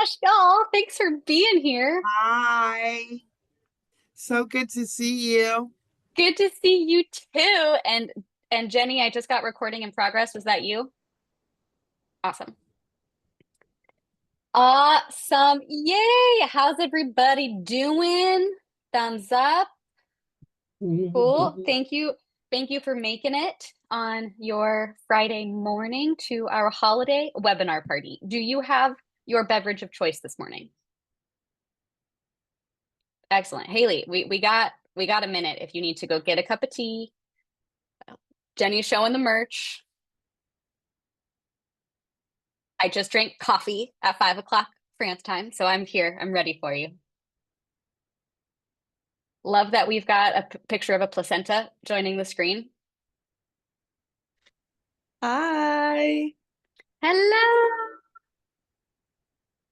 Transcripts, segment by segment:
gosh, y'all. Thanks for being here. Hi. So good to see you. Good to see you too. And Jenny, I just got recording in progress. Was that you? Awesome. Awesome. Yay. How's everybody doing? Thumbs up. Cool. Thank you. Thank you for making it on your Friday morning to our holiday webinar party. Do you have your beverage of choice this morning? Excellent. Haley, we got a minute if you need to go get a cup of tea. Jenny's showing the merch. I just drank coffee at 5 o'clock France time, so I'm here. I'm ready for you. Love that we've got a picture of a placenta joining the screen. Hi. Hello.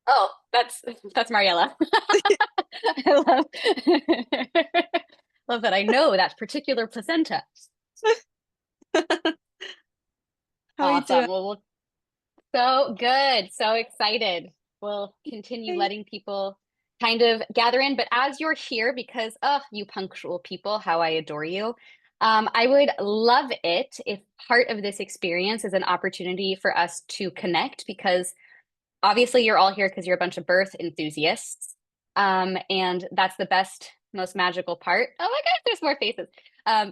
Oh, that's Mariella. I love love that I know that particular placenta. How are you doing? Awesome. Well, so good. So excited. We'll continue Hey. letting people kind of gather in. But as you're here, because you punctual people, how I adore you, I would love it if part of this experience is an opportunity for us to connect because obviously you're all here because you're a bunch of birth enthusiasts. And that's the best, most magical part. Oh my gosh, there's more faces.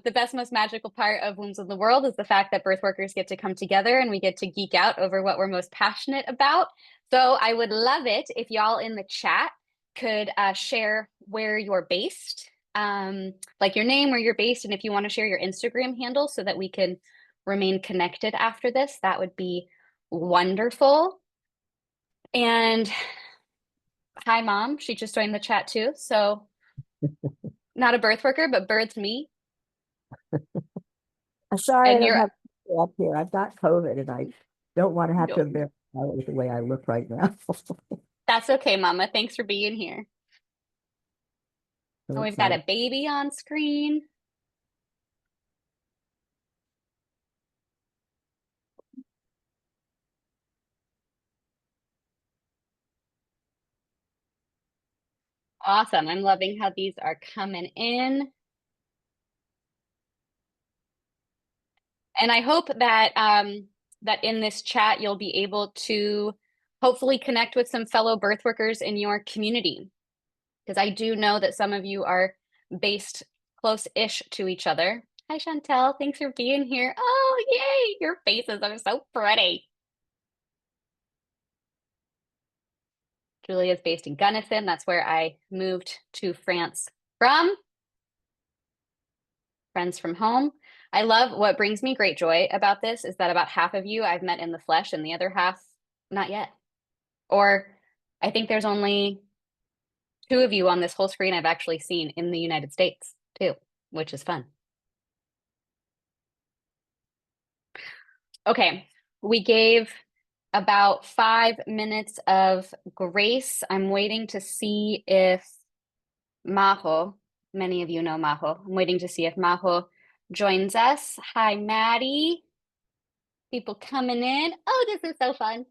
The best, most magical part of Wombs of the World is the fact that birth workers get to come together and we get to geek out over what we're most passionate about. So I would love it if y'all in the chat could share where you're based, like your name, where you're based, and if you want to share your Instagram handle so that we can remain connected after this, that would be wonderful. And hi, mom. She just joined the chat too. So not a birth worker, but birthed me. I'm sorry I And don't you're have people up here. I've got COVID and I don't want to have to no, embarrass myself with the way I look right now. that's okay, mama. Thanks for being here. So And we've got excited. a baby on screen. Awesome. I'm loving how these are coming in. And I hope that that in this chat you'll be able to hopefully connect with some fellow birth workers in your community. Because I do know that some of you are based close-ish to each other. Hi, Chantel. Thanks for being here. Oh, yay! Your faces are so pretty. Julia is based in Gunnison. That's where I moved to France from. Friends from home. I love what brings me great joy about this is that about half of you I've met in the flesh and the other half not yet. Or I think there's only two of you on this whole screen I've actually seen in the United States too, which is fun. Okay, we gave about 5 minutes of grace. I'm waiting to see if Maho, many of you know Maho. I'm waiting to see if Maho joins us. Hi, Maddie. People coming in. Oh, this is so fun.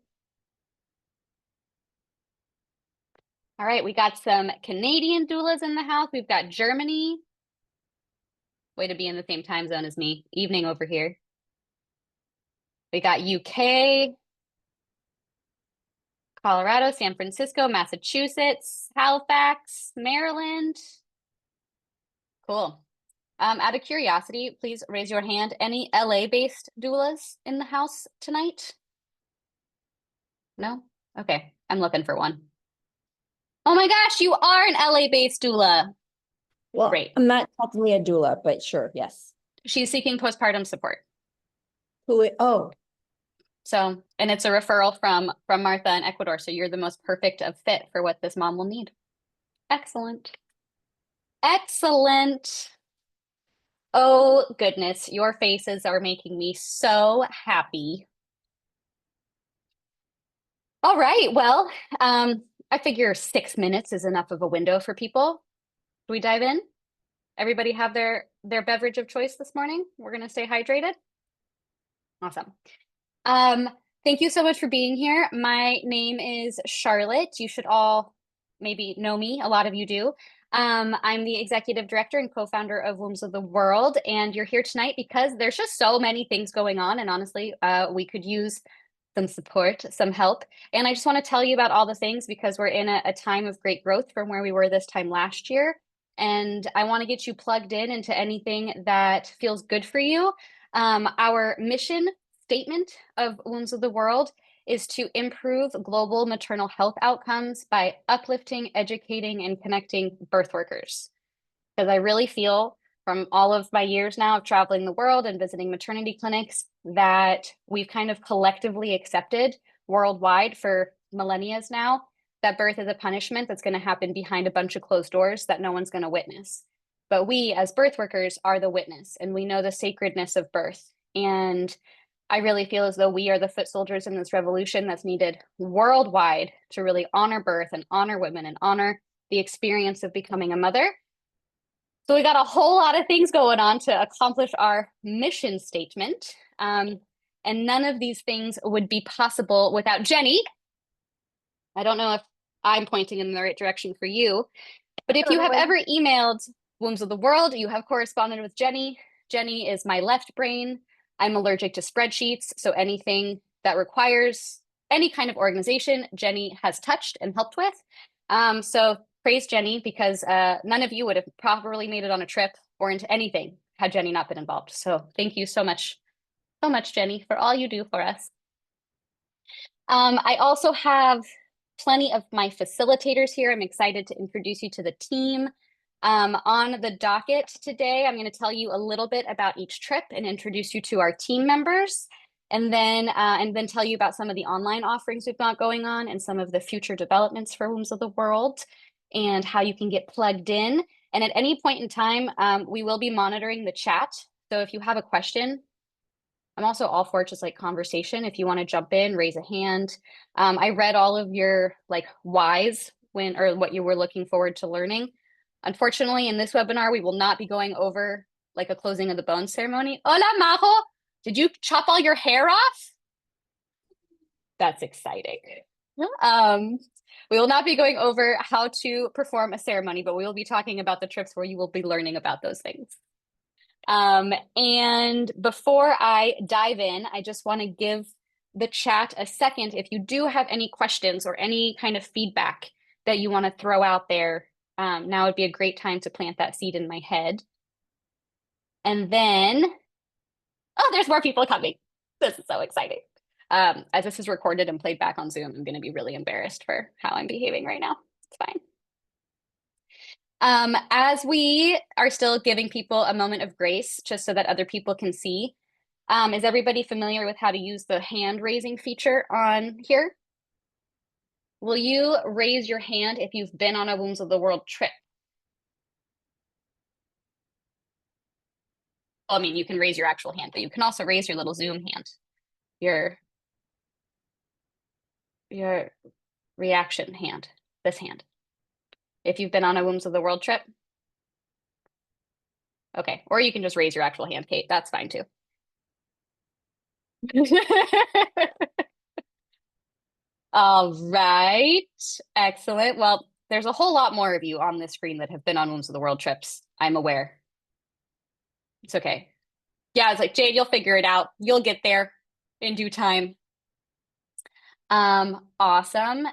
All right, we got some Canadian doulas in the house. We've got Germany. Way to be in the same time zone as me. Evening over here. We got UK, Colorado, San Francisco, Massachusetts, Halifax, Maryland. Cool. Out of curiosity, please raise your hand. Any LA-based doulas in the house tonight? No? Okay, I'm looking for one. Oh my gosh, you are an LA-based doula. Well, Great. I'm not technically a doula, but sure, yes. She's seeking postpartum support. Oh, So, and it's a referral from Martha in Ecuador. So you're the most perfect of fit for what this mom will need. Excellent. Excellent. Oh goodness, your faces are making me so happy. All right, well, I figure 6 minutes is enough of a window for people. Do we dive in? Everybody have their beverage of choice this morning? We're gonna stay hydrated. Awesome. Thank you so much for being here. My name is Charlotte. You should all maybe know me. A lot of you do. I'm the executive director and co-founder of Wombs of the World, and you're here tonight because there's just so many things going on, and honestly, we could use some support, some help. And I just want to tell you about all the things because we're in a time of great growth from where we were this time last year. And I want to get you plugged in into anything that feels good for you. Our mission statement of Wombs of the World is to improve global maternal health outcomes by uplifting, educating, and connecting birth workers. Because I really feel from all of my years now of traveling the world and visiting maternity clinics that we've kind of collectively accepted worldwide for millennia now that birth is a punishment that's going to happen behind a bunch of closed doors that no one's going to witness. But we as birth workers are the witness, and we know the sacredness of birth. And I really feel as though we are the foot soldiers in this revolution that's needed worldwide to really honor birth and honor women and honor the experience of becoming a mother. So we got a whole lot of things going on to accomplish our mission statement. And none of these things would be possible without Jenny. I don't know if I'm pointing in the right direction for you, but if you have ever emailed Wombs of the World, you have corresponded with Jenny. Jenny is my left brain. I'm allergic to spreadsheets, so anything that requires any kind of organization, Jenny has touched and helped with. So praise Jenny, because none of you would have properly made it on a trip or into anything had Jenny not been involved. So thank you so much, Jenny, for all you do for us. I also have plenty of my facilitators here. I'm excited to introduce you to the team. On the docket today, I'm going to tell you a little bit about each trip and introduce you to our team members, and then tell you about some of the online offerings we've got going on and some of the future developments for Wombs of the World and how you can get plugged in. And at any point in time, we will be monitoring the chat. So if you have a question, I'm also all for just like conversation. If you want to jump in, raise a hand. I read all of your like whys or what you were looking forward to learning. Unfortunately, in this webinar, we will not be going over like a closing of the bone ceremony. Hola, Majo. Did you chop all your hair off? That's exciting. We will not be going over how to perform a ceremony, but we will be talking about the trips where you will be learning about those things. And before I dive in, I just want to give the chat a second. If you do have any questions or any kind of feedback that you want to throw out there, now would be a great time to plant that seed in my head. And then, oh, there's more people coming. This is so exciting. As this is recorded and played back on Zoom, I'm going to be really embarrassed for how I'm behaving right now. It's fine. As we are still giving people a moment of grace, just so that other people can see, is everybody familiar with how to use the hand raising feature on here? Will you raise your hand if you've been on a Wombs of the World trip? Well, I mean, you can raise your actual hand, but you can also raise your little Zoom hand, your reaction hand, this hand. If you've been on a Wombs of the World trip. Okay, or you can just raise your actual hand, Kate. That's fine too. All right, excellent. Well, there's a whole lot more of you on this screen that have been on Wombs of the World trips. I'm aware. It's okay. Yeah, it's like, Jade, you'll figure it out. You'll get there in due time. Awesome.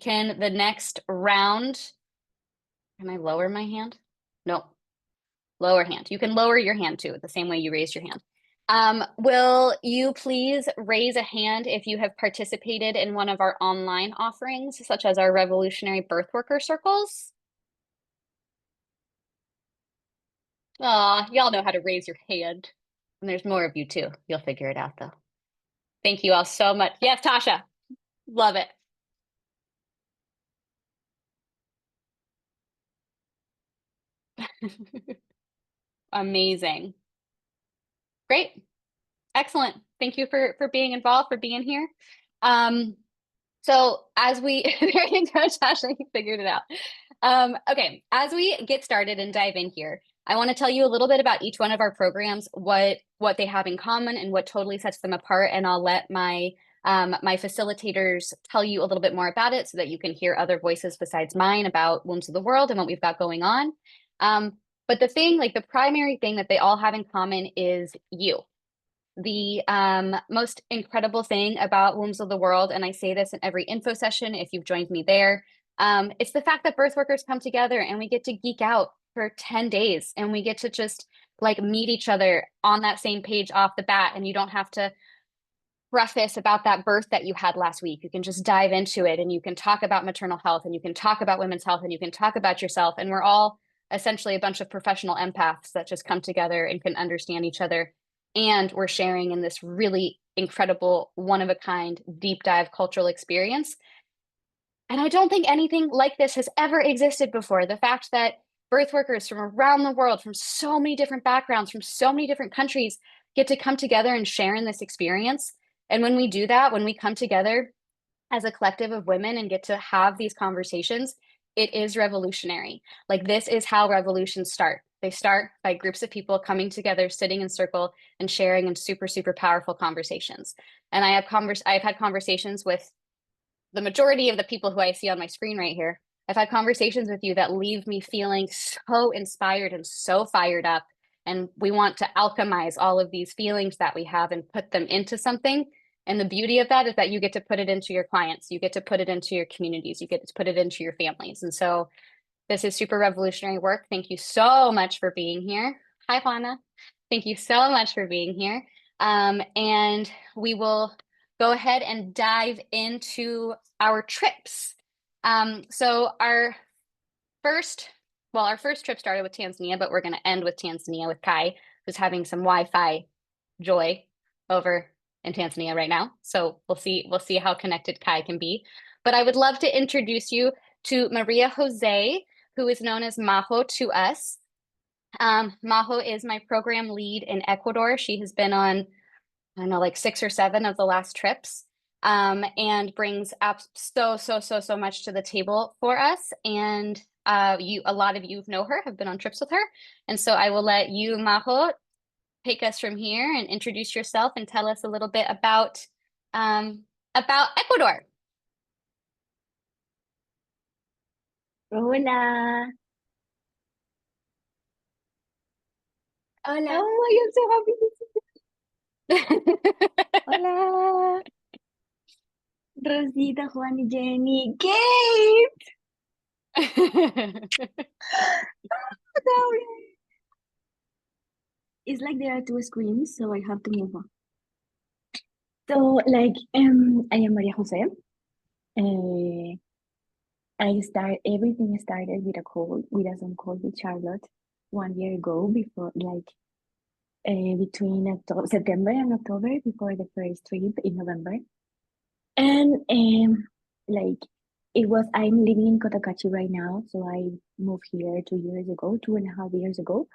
Can the next round, can I lower my hand? No, lower hand. You can lower your hand too, the same way you raised your hand. Will you please raise a hand if you have participated in one of our online offerings, such as our Revolutionary Birth Worker Circles? Aw, y'all know how to raise your hand. And there's more of you too. You'll figure it out though. Thank you all so much. Yes, Tasha. Love it. Amazing. Great. Excellent. Thank you for being involved, for being here. So as we, there you go, Tasha, you figured it out. Okay, as we get started and dive in here, I want to tell you a little bit about each one of our programs, what they have in common and what totally sets them apart. And I'll let my My facilitators tell you a little bit more about it so that you can hear other voices besides mine about Wombs of the World and what we've got going on. But the thing, like the primary thing that they all have in common is you. The most incredible thing about Wombs of the World, and I say this in every info session if you've joined me there, it's the fact that birth workers come together and we get to geek out for 10 days and we get to just like meet each other on that same page off the bat, and you don't have to preface about that birth that you had last week. You can just dive into it and you can talk about maternal health and you can talk about women's health and you can talk about yourself. And we're all essentially a bunch of professional empaths that just come together and can understand each other. And we're sharing in this really incredible, one of a kind, deep dive cultural experience. And I don't think anything like this has ever existed before. The fact that birth workers from around the world, from so many different backgrounds, from so many different countries, get to come together and share in this experience. And when we do that, when we come together as a collective of women and get to have these conversations, it is revolutionary. Like this is how revolutions start. They start by groups of people coming together, sitting in circle and sharing in super, super powerful conversations. And I've had conversations with the majority of the people who I see on my screen right here. I've had conversations with you that leave me feeling so inspired and so fired up. And we want to alchemize all of these feelings that we have and put them into something. And the beauty of that is that you get to put it into your clients, you get to put it into your communities, you get to put it into your families. And so this is super revolutionary work. Thank you so much for being here. Hi, Juana. Thank you so much for being here. And we will go ahead and dive into our trips. So our first trip started with Tanzania, but we're going to end with Tanzania with Kai, who's having some Wi-Fi joy over in Tanzania right now. So we'll see how connected Kai can be. But I would love to introduce you to Maria Jose, who is known as Majo to us. Majo is my program lead in Ecuador. She has been on, I don't know, like 6 or 7 of the last trips, and brings up so much to the table for us. And a lot of you know her, have been on trips with her. And so I will let you, Majo, take us from here and introduce yourself and tell us a little bit about Ecuador. Hola. Hola. Oh, I am so happy to see you. Hola. Rosita, Juan, y Jenny. Kate. Sorry. It's like there are 2 screens, so I have to move on. So, like, I am Maria Jose. Everything started with a Zoom call with Charlotte 1 year ago, before, like, between September and October, before the first trip in November. And like I'm living in Cotacachi right now, so I moved here 2.5 years ago.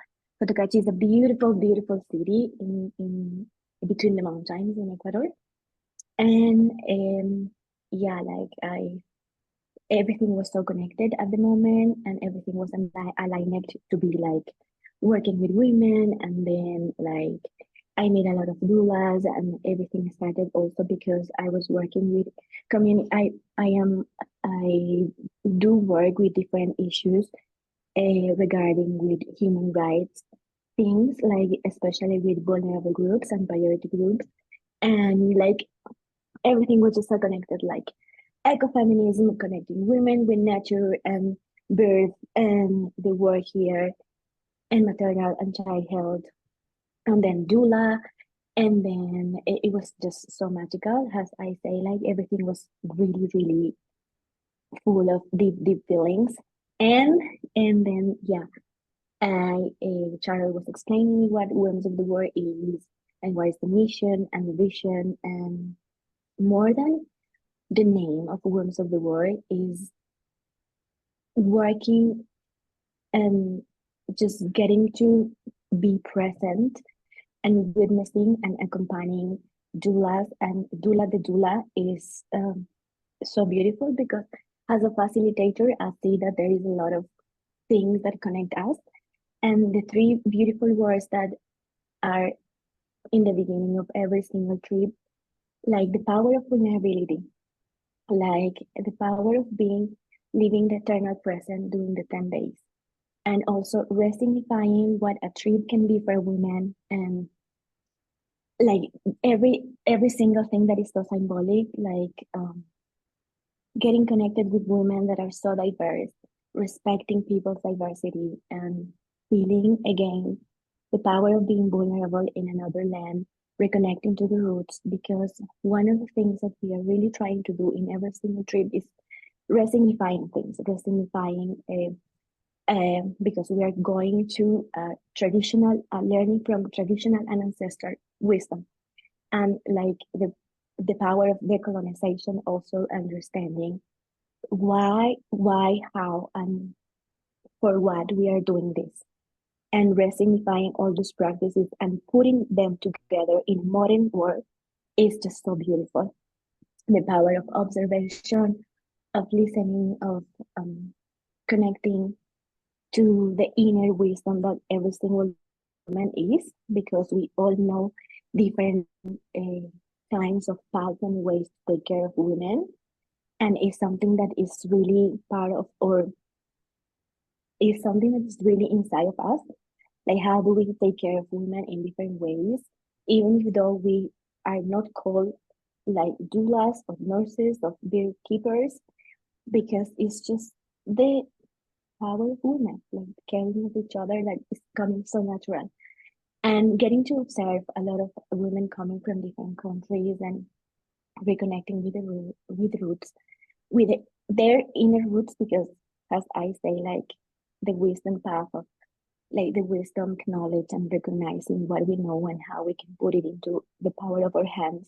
Cotacachi is a beautiful, beautiful city in between the mountains in Ecuador. And yeah, like everything was so connected at the moment, and everything was aligned to be like working with women. And then like I made a lot of doulas, and everything started also because I was working with community. I do work with different issues regarding with human rights things, like especially with vulnerable groups and priority groups. And like everything was just so connected, like ecofeminism, connecting women with nature and birth and the work here, and maternal and child health, and then doula. And then it was just so magical, as I say, like everything was really, really full of deep, deep feelings. And then yeah, Charles was explaining what Women's of the World is, and what is the mission and the vision. And more than the name of Women's of the World is working and just getting to be present and witnessing and accompanying doulas. And the doula is so beautiful, because as a facilitator, I see that there is a lot of things that connect us. And the 3 beautiful words that are in the beginning of every single trip like the power of vulnerability, like the power of living the eternal present during the 10 days, and also re-signifying what a trip can be for women, and like every single thing that is so symbolic, like getting connected with women that are so diverse, respecting people's diversity, and feeling again the power of being vulnerable in another land, reconnecting to the roots. Because one of the things that we are really trying to do in every single trip is re-signifying things, re-signifying because we are going to traditional, learning from traditional and ancestral wisdom, and like the power of decolonization, also understanding why, how, and for what we are doing this, and re-signifying all those practices and putting them together in a modern world is just so beautiful. The power of observation, of listening, of connecting to the inner wisdom that every single woman is, because we all know different kinds of paths and ways to take care of women, and it's something that is really part of, or is something that is really inside of us. Like, how do we take care of women in different ways, even if though we are not called like doulas or nurses or birth keepers, because it's just the power of women, like caring of each other, that is coming so natural. And getting to observe a lot of women coming from different countries and reconnecting with with roots, with their inner roots, because as I say, like the wisdom path of, like the wisdom knowledge, and recognizing what we know and how we can put it into the power of our hands,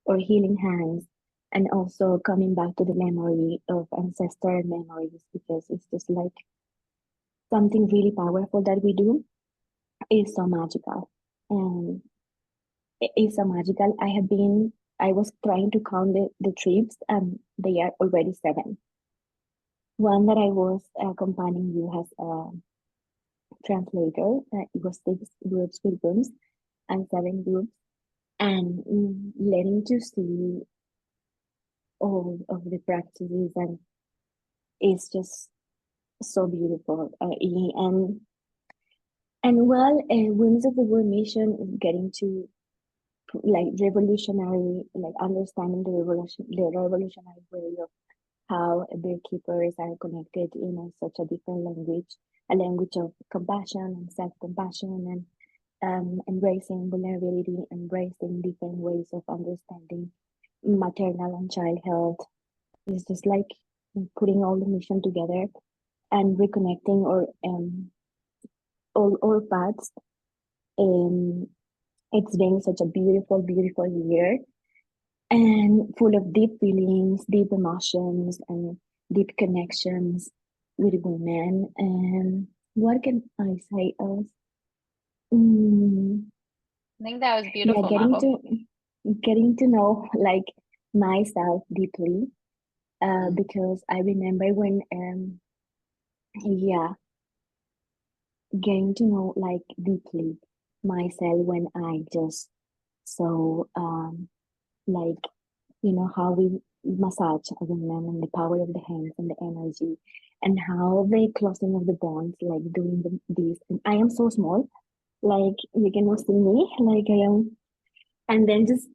or healing hands, and also coming back to the memory of ancestral memories, because it's just like something really powerful that we do, is so magical. And it is so magical. I was trying to count the trips, and they are already 7. One that I was accompanying you as a translator, it was 6 groups with rooms and 7 groups, and letting to see all of the practices, and it's just so beautiful. And well, Women's of the World Mission is getting to like revolutionary, like understanding the revolutionary way of how beekeepers are connected in such a different language, a language of compassion and self-compassion, and embracing vulnerability, embracing different ways of understanding maternal and child health. It's just like putting all the mission together and reconnecting, or all paths. It's been such a beautiful, beautiful year, and full of deep feelings, deep emotions, and deep connections with women. And what can I say else? I think that was Yeah, beautiful, Majo. getting to know like myself deeply, because I remember when yeah, getting to know like deeply myself when I just saw like, you know, how we massage a woman, and the power of the hands and the energy, and how the closing of the bonds, like doing this. And I am so small, like you cannot see me, like I am. And then just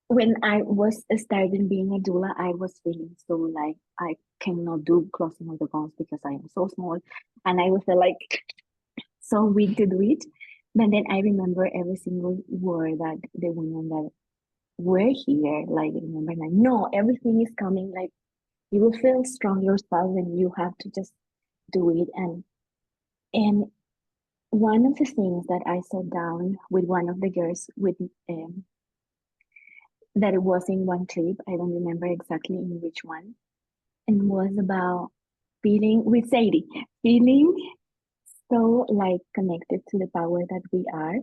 when I was starting being a doula, I was feeling so like I cannot do closing of the bonds because I am so small, and I was like so weak to do it. But then I remember every single word that the women that were here, like remember, like no, everything is coming. Like you will feel strong yourself, and you have to just do it. And one of the things that I sat down with one of the girls with that it was in one trip, I don't remember exactly in which one, and was about feeling with Sadie, feeling so like connected to the power that we are,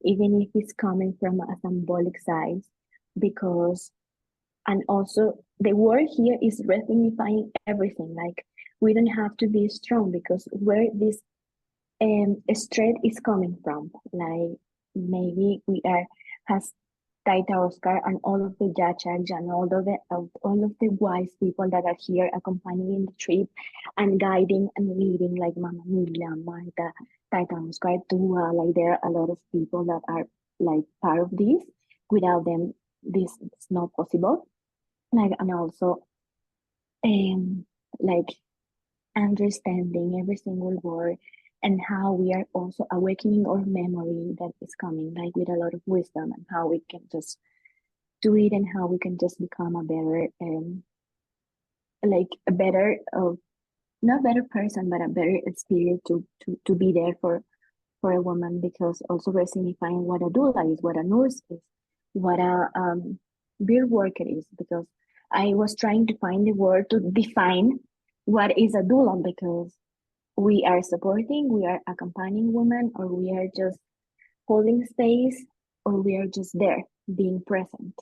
even if it's coming from a symbolic side, because, and also the word here is re-signifying everything. Like we don't have to be strong, because where this strength is coming from, like maybe we are has Taita Oscar and all of the judges and all of the wise people that are here accompanying the trip and guiding and leading, like Mama Mila, Marta, Taita Oscar, Tua. Like there are a lot of people that are like part of this. Without them, this is not possible. Like, and also like understanding every single word and how we are also awakening our memory that is coming, like with a lot of wisdom, and how we can just do it and how we can just become a better like a better not better person but a better spirit to be there for a woman, because also we're signifying what a doula is, what a nurse is, what a beard worker is, because I was trying to find the word to define what is a doula, because we are supporting, we are accompanying women, or we are just holding space, or we are just there being present.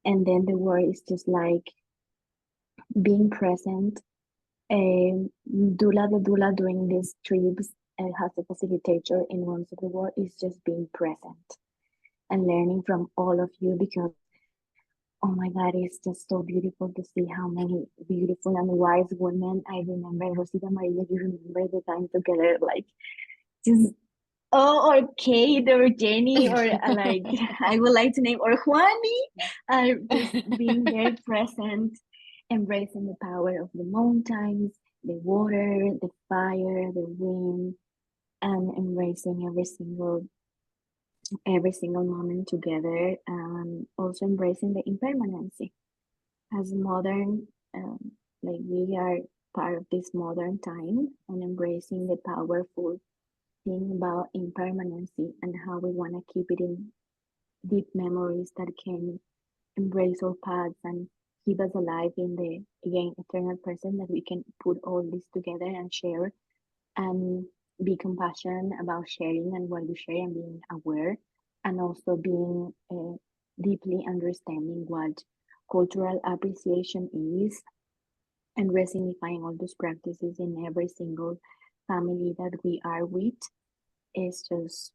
And then the word is just like being present. The doula during these trips has a facilitator in one of the world is just being present and learning from all of you, because oh my God, it's just so beautiful to see how many beautiful and wise women. I remember Rosita Maria, you remember the time together, like just or Kate or Jenny or like I would like to name or Juani, just being there present, embracing the power of the mountains, the water, the fire, the wind, and embracing every single moment together, and also embracing the impermanency as modern, like we are part of this modern time, and embracing the powerful thing about impermanency and how we want to keep it in deep memories that can embrace our paths and keep us alive in the again eternal present, that we can put all this together and share and be compassionate about sharing and what we share, and being aware, and also being deeply understanding what cultural appreciation is, and resignifying all those practices in every single family that we are with is just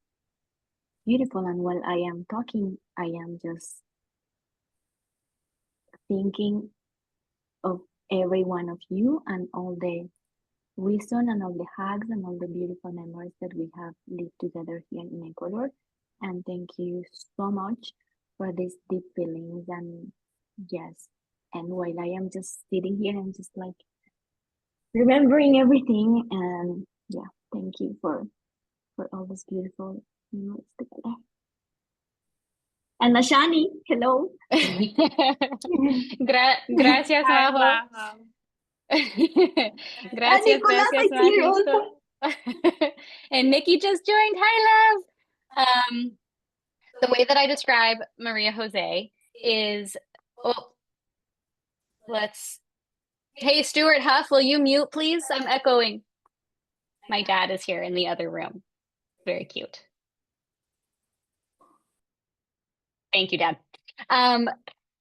beautiful. And while I am talking, I am just thinking of every one of you and all the wisdom and all the hugs and all the beautiful memories that we have lived together here in Ecuador. And thank you so much for these deep feelings. And yes, and while I am just sitting here and just like remembering everything, and yeah, thank you for all this beautiful memories together. And Ashani, hello. Gracias, Hi, Majo. Maha. Gracias, Nicolas, gracias, I see you Majito. And Nikki just joined. Hi, love. The way that I describe Maria Jose is, oh, hey, Stuart Huff, will you mute, please? I'm echoing. My dad is here in the other room. Very cute. Thank you, Dad.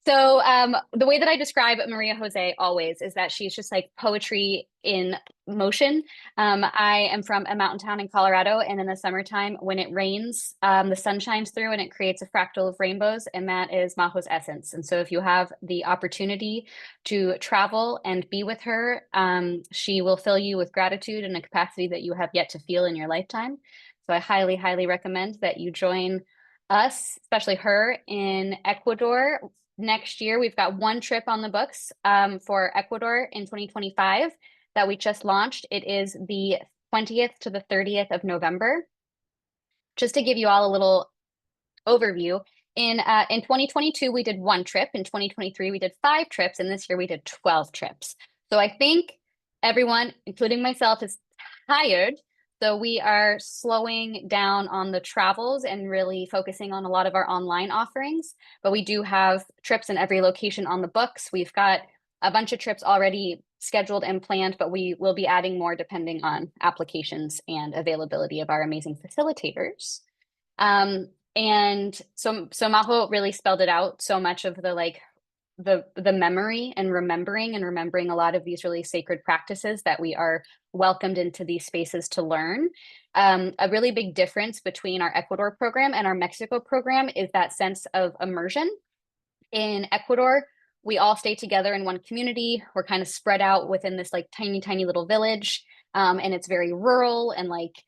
The way that I describe Maria Jose always is that she's just like poetry in motion. I am from a mountain town in Colorado, and in the summertime, when it rains, the sun shines through and it creates a fractal of rainbows, and that is Majo's essence. And so if you have the opportunity to travel and be with her, she will fill you with gratitude and a capacity that you have yet to feel in your lifetime. So I highly, highly recommend that you join us, especially her, in Ecuador next year. We've got one trip on the books for Ecuador in 2025 that we just launched. It is the 20th to the 30th of November. Just to give you all a little overview, in 2022 we did one trip, in 2023 we did 5 trips, and this year we did 12 trips. So I think everyone, including myself, is tired. So we are slowing down on the travels and really focusing on a lot of our online offerings. But we do have trips in every location on the books. We've got a bunch of trips already scheduled and planned, but we will be adding more depending on applications and availability of our amazing facilitators. And so Majo really spelled it out. So much of the like the memory and remembering a lot of these really sacred practices that we are welcomed into these spaces to learn. A really big difference between our Ecuador program and our Mexico program is that sense of immersion. In Ecuador, we all stay together in one community. We're kind of spread out within this like tiny little village. And it's very rural, and like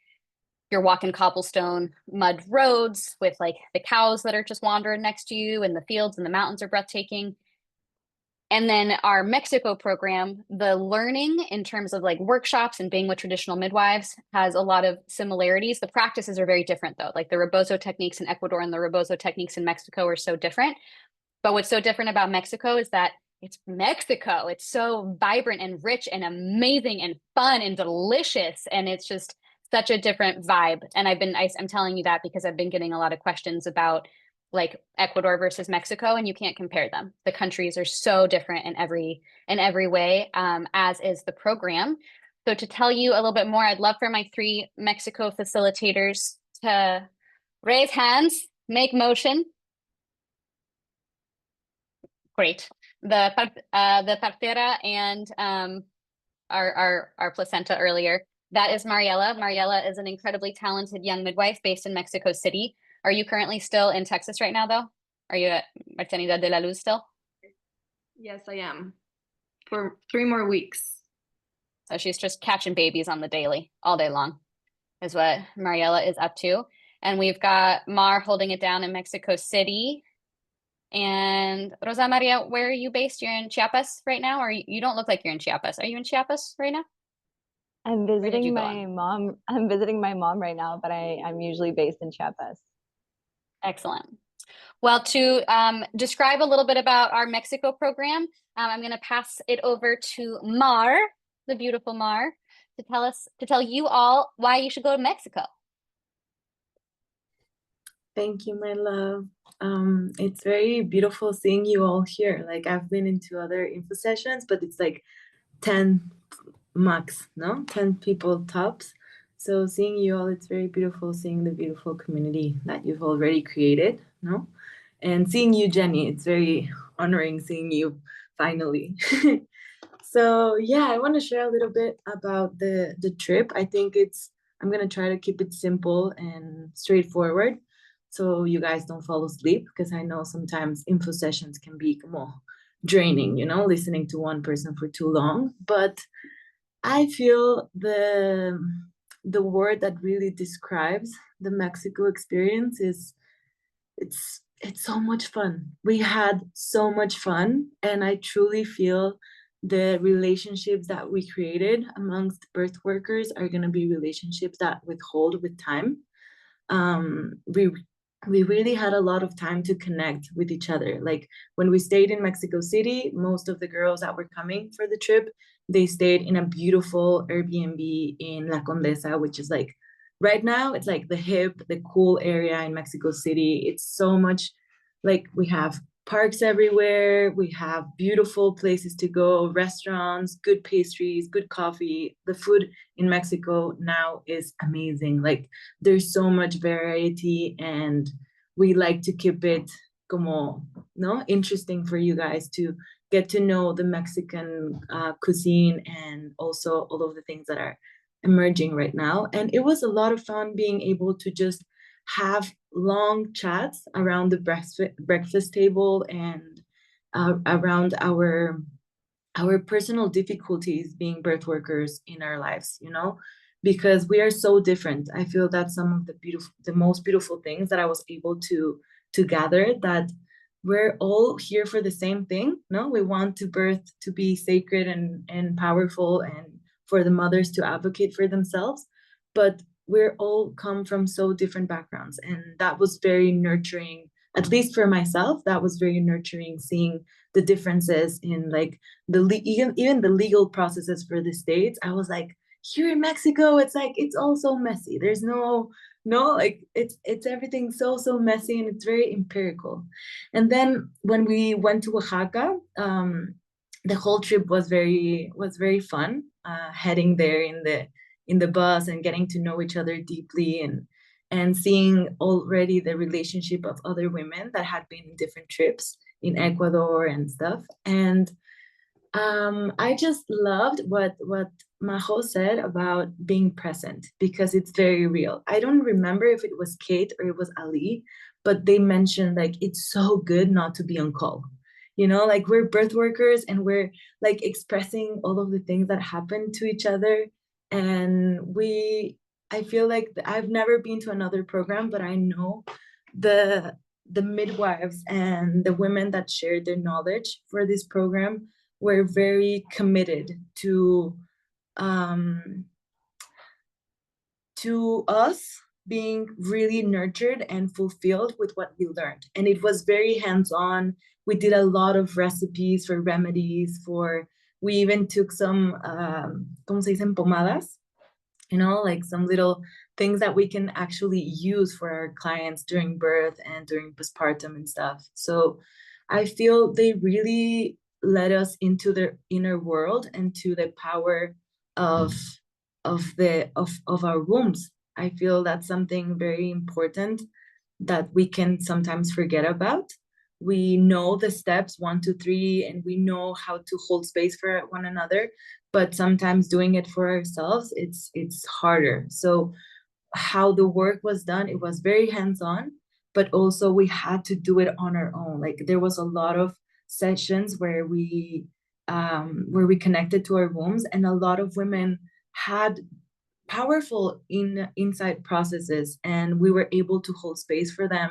you're walking cobblestone mud roads with like the cows that are just wandering next to you, and the fields and the mountains are breathtaking. And then our Mexico program, the learning in terms of like workshops and being with traditional midwives has a lot of similarities. The practices are very different though. Like the rebozo techniques in Ecuador and the rebozo techniques in Mexico are so different. But what's so different about Mexico is that it's Mexico. It's so vibrant and rich and amazing and fun and delicious. And it's just such a different vibe. And I'm telling you that because I've been getting a lot of questions about like Ecuador versus Mexico, and you can't compare them. The countries are so different in every way, as is the program. So to tell you a little bit more, I'd love for my 3 Mexico facilitators to raise hands, make motion. Great. The partera and our placenta earlier. That is Mariela. Mariela is an incredibly talented young midwife based in Mexico City. Are you currently still in Texas right now, though? Are you at Maternidad de la Luz still? Yes, I am. For 3 more weeks. So she's just catching babies on the daily, all day long, is what Mariela is up to. And we've got Mar holding it down in Mexico City. And Rosa Maria, where are you based? You're in Chiapas right now, or you don't look like you're in Chiapas. Are you in Chiapas right now? I'm did you visiting go my mom. I'm visiting my mom right now, but I'm usually based in Chiapas. Excellent. Well, to describe a little bit about our Mexico program, I'm going to pass it over to Mar, the beautiful Mar, to tell you all why you should go to Mexico. Thank you, my love. It's very beautiful seeing you all here. Like I've been into other info sessions, but it's like 10 max, no? 10 people tops. So seeing you all, it's very beautiful seeing the beautiful community that you've already created, no? And seeing you, Jenny, it's very honoring seeing you finally. So yeah, I want to share a little bit about the trip. I think I'm gonna try to keep it simple and straightforward, so you guys don't fall asleep, because I know sometimes info sessions can be more draining, listening to one person for too long. But I feel the word that really describes the Mexico experience is it's so much fun. We had so much fun, and I truly feel the relationships that we created amongst birth workers are going to be relationships that withhold with time. We really had a lot of time to connect with each other. Like when we stayed in Mexico City, most of the girls that were coming for the trip, they stayed in a beautiful Airbnb in La Condesa, which is like, right now, it's like the hip, the cool area in Mexico City. It's so much like we have parks everywhere. We have beautiful places to go, restaurants, good pastries, good coffee. The food in Mexico now is amazing. Like there's so much variety, and we like to keep it como, no, interesting for you guys to get to know the Mexican cuisine, and also all of the things that are emerging right now. And it was a lot of fun being able to just have long chats around the breakfast table, and around our personal difficulties being birth workers in our lives, because we are so different. I feel that some of the most beautiful things that I was able to gather, that we're all here for the same thing. No, we want to birth to be sacred and powerful, and for the mothers to advocate for themselves, but we're all come from so different backgrounds. And that was very nurturing, at least for myself. That was very nurturing, seeing the differences in like even the legal processes for the states. I was like, here in Mexico, it's like it's all so messy. There's no like it's everything so messy, and it's very empirical. And then when we went to Oaxaca, the whole trip was very fun, heading there in the bus and getting to know each other deeply, and seeing already the relationship of other women that had been in different trips in Ecuador and stuff. And I just loved what Majo said about being present, because it's very real. I don't remember if it was Kate or it was Ali, but they mentioned like it's so good not to be on call. You know, like we're birth workers and we're like expressing all of the things that happen to each other. And I feel like I've never been to another program, but I know the midwives and the women that shared their knowledge for this program were very committed to us being really nurtured and fulfilled with what we learned. And it was very hands-on. We did a lot of recipes for remedies, we even took some, ¿cómo se dicen? Pomadas, you know, like some little things that we can actually use for our clients during birth and during postpartum and stuff. So I feel they really led us into their inner world and to the power of our wombs. I feel that's something very important that we can sometimes forget about. We know the steps 1, 2, 3, and we know how to hold space for one another, but sometimes doing it for ourselves, it's harder. So how the work was done, it was very hands-on, but also we had to do it on our own. Like there was a lot of sessions where we connected to our wombs, and a lot of women had powerful inside processes, and we were able to hold space for them.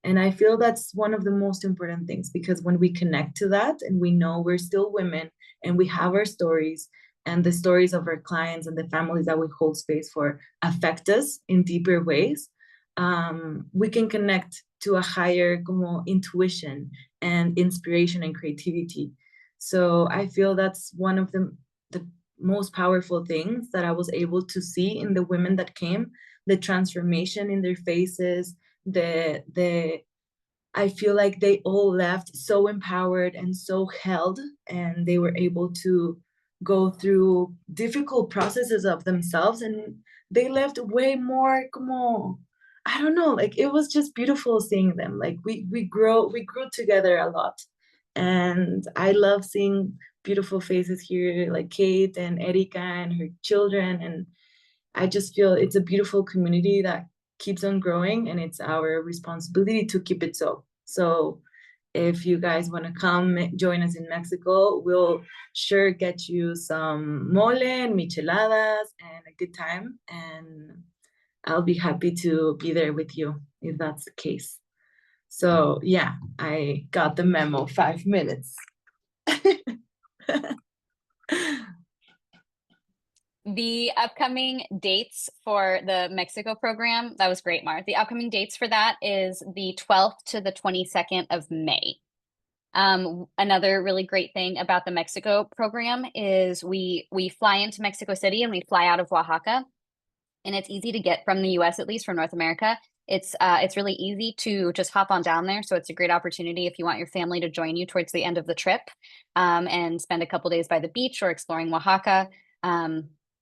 And I feel that's one of the most important things, because when we connect to that and we know we're still women and we have our stories, and the stories of our clients and the families that we hold space for affect us in deeper ways, we can connect to a higher como intuition and inspiration and creativity. So I feel that's one of the most powerful things that I was able to see in the women that came, the transformation in their faces, I feel like they all left so empowered and so held, and they were able to go through difficult processes of themselves, and they left way more como, I don't know, like it was just beautiful seeing them. Like we grew together a lot, and I love seeing beautiful faces here, like Kate and Erika and her children, and I just feel it's a beautiful community that keeps on growing, and it's our responsibility to keep it so. So if you guys want to come join us in Mexico, we'll sure get you some mole and micheladas and a good time, and I'll be happy to be there with you if that's the case. So yeah, I got the memo, 5 minutes. The upcoming dates for the Mexico program, that was great, Mar. The upcoming dates for that is the 12th to the 22nd of May. Another really great thing about the Mexico program is we fly into Mexico City and we fly out of Oaxaca, and it's easy to get from the US, at least from North America. It's really easy to just hop on down there. So it's a great opportunity if you want your family to join you towards the end of the trip, and spend a couple days by the beach or exploring Oaxaca.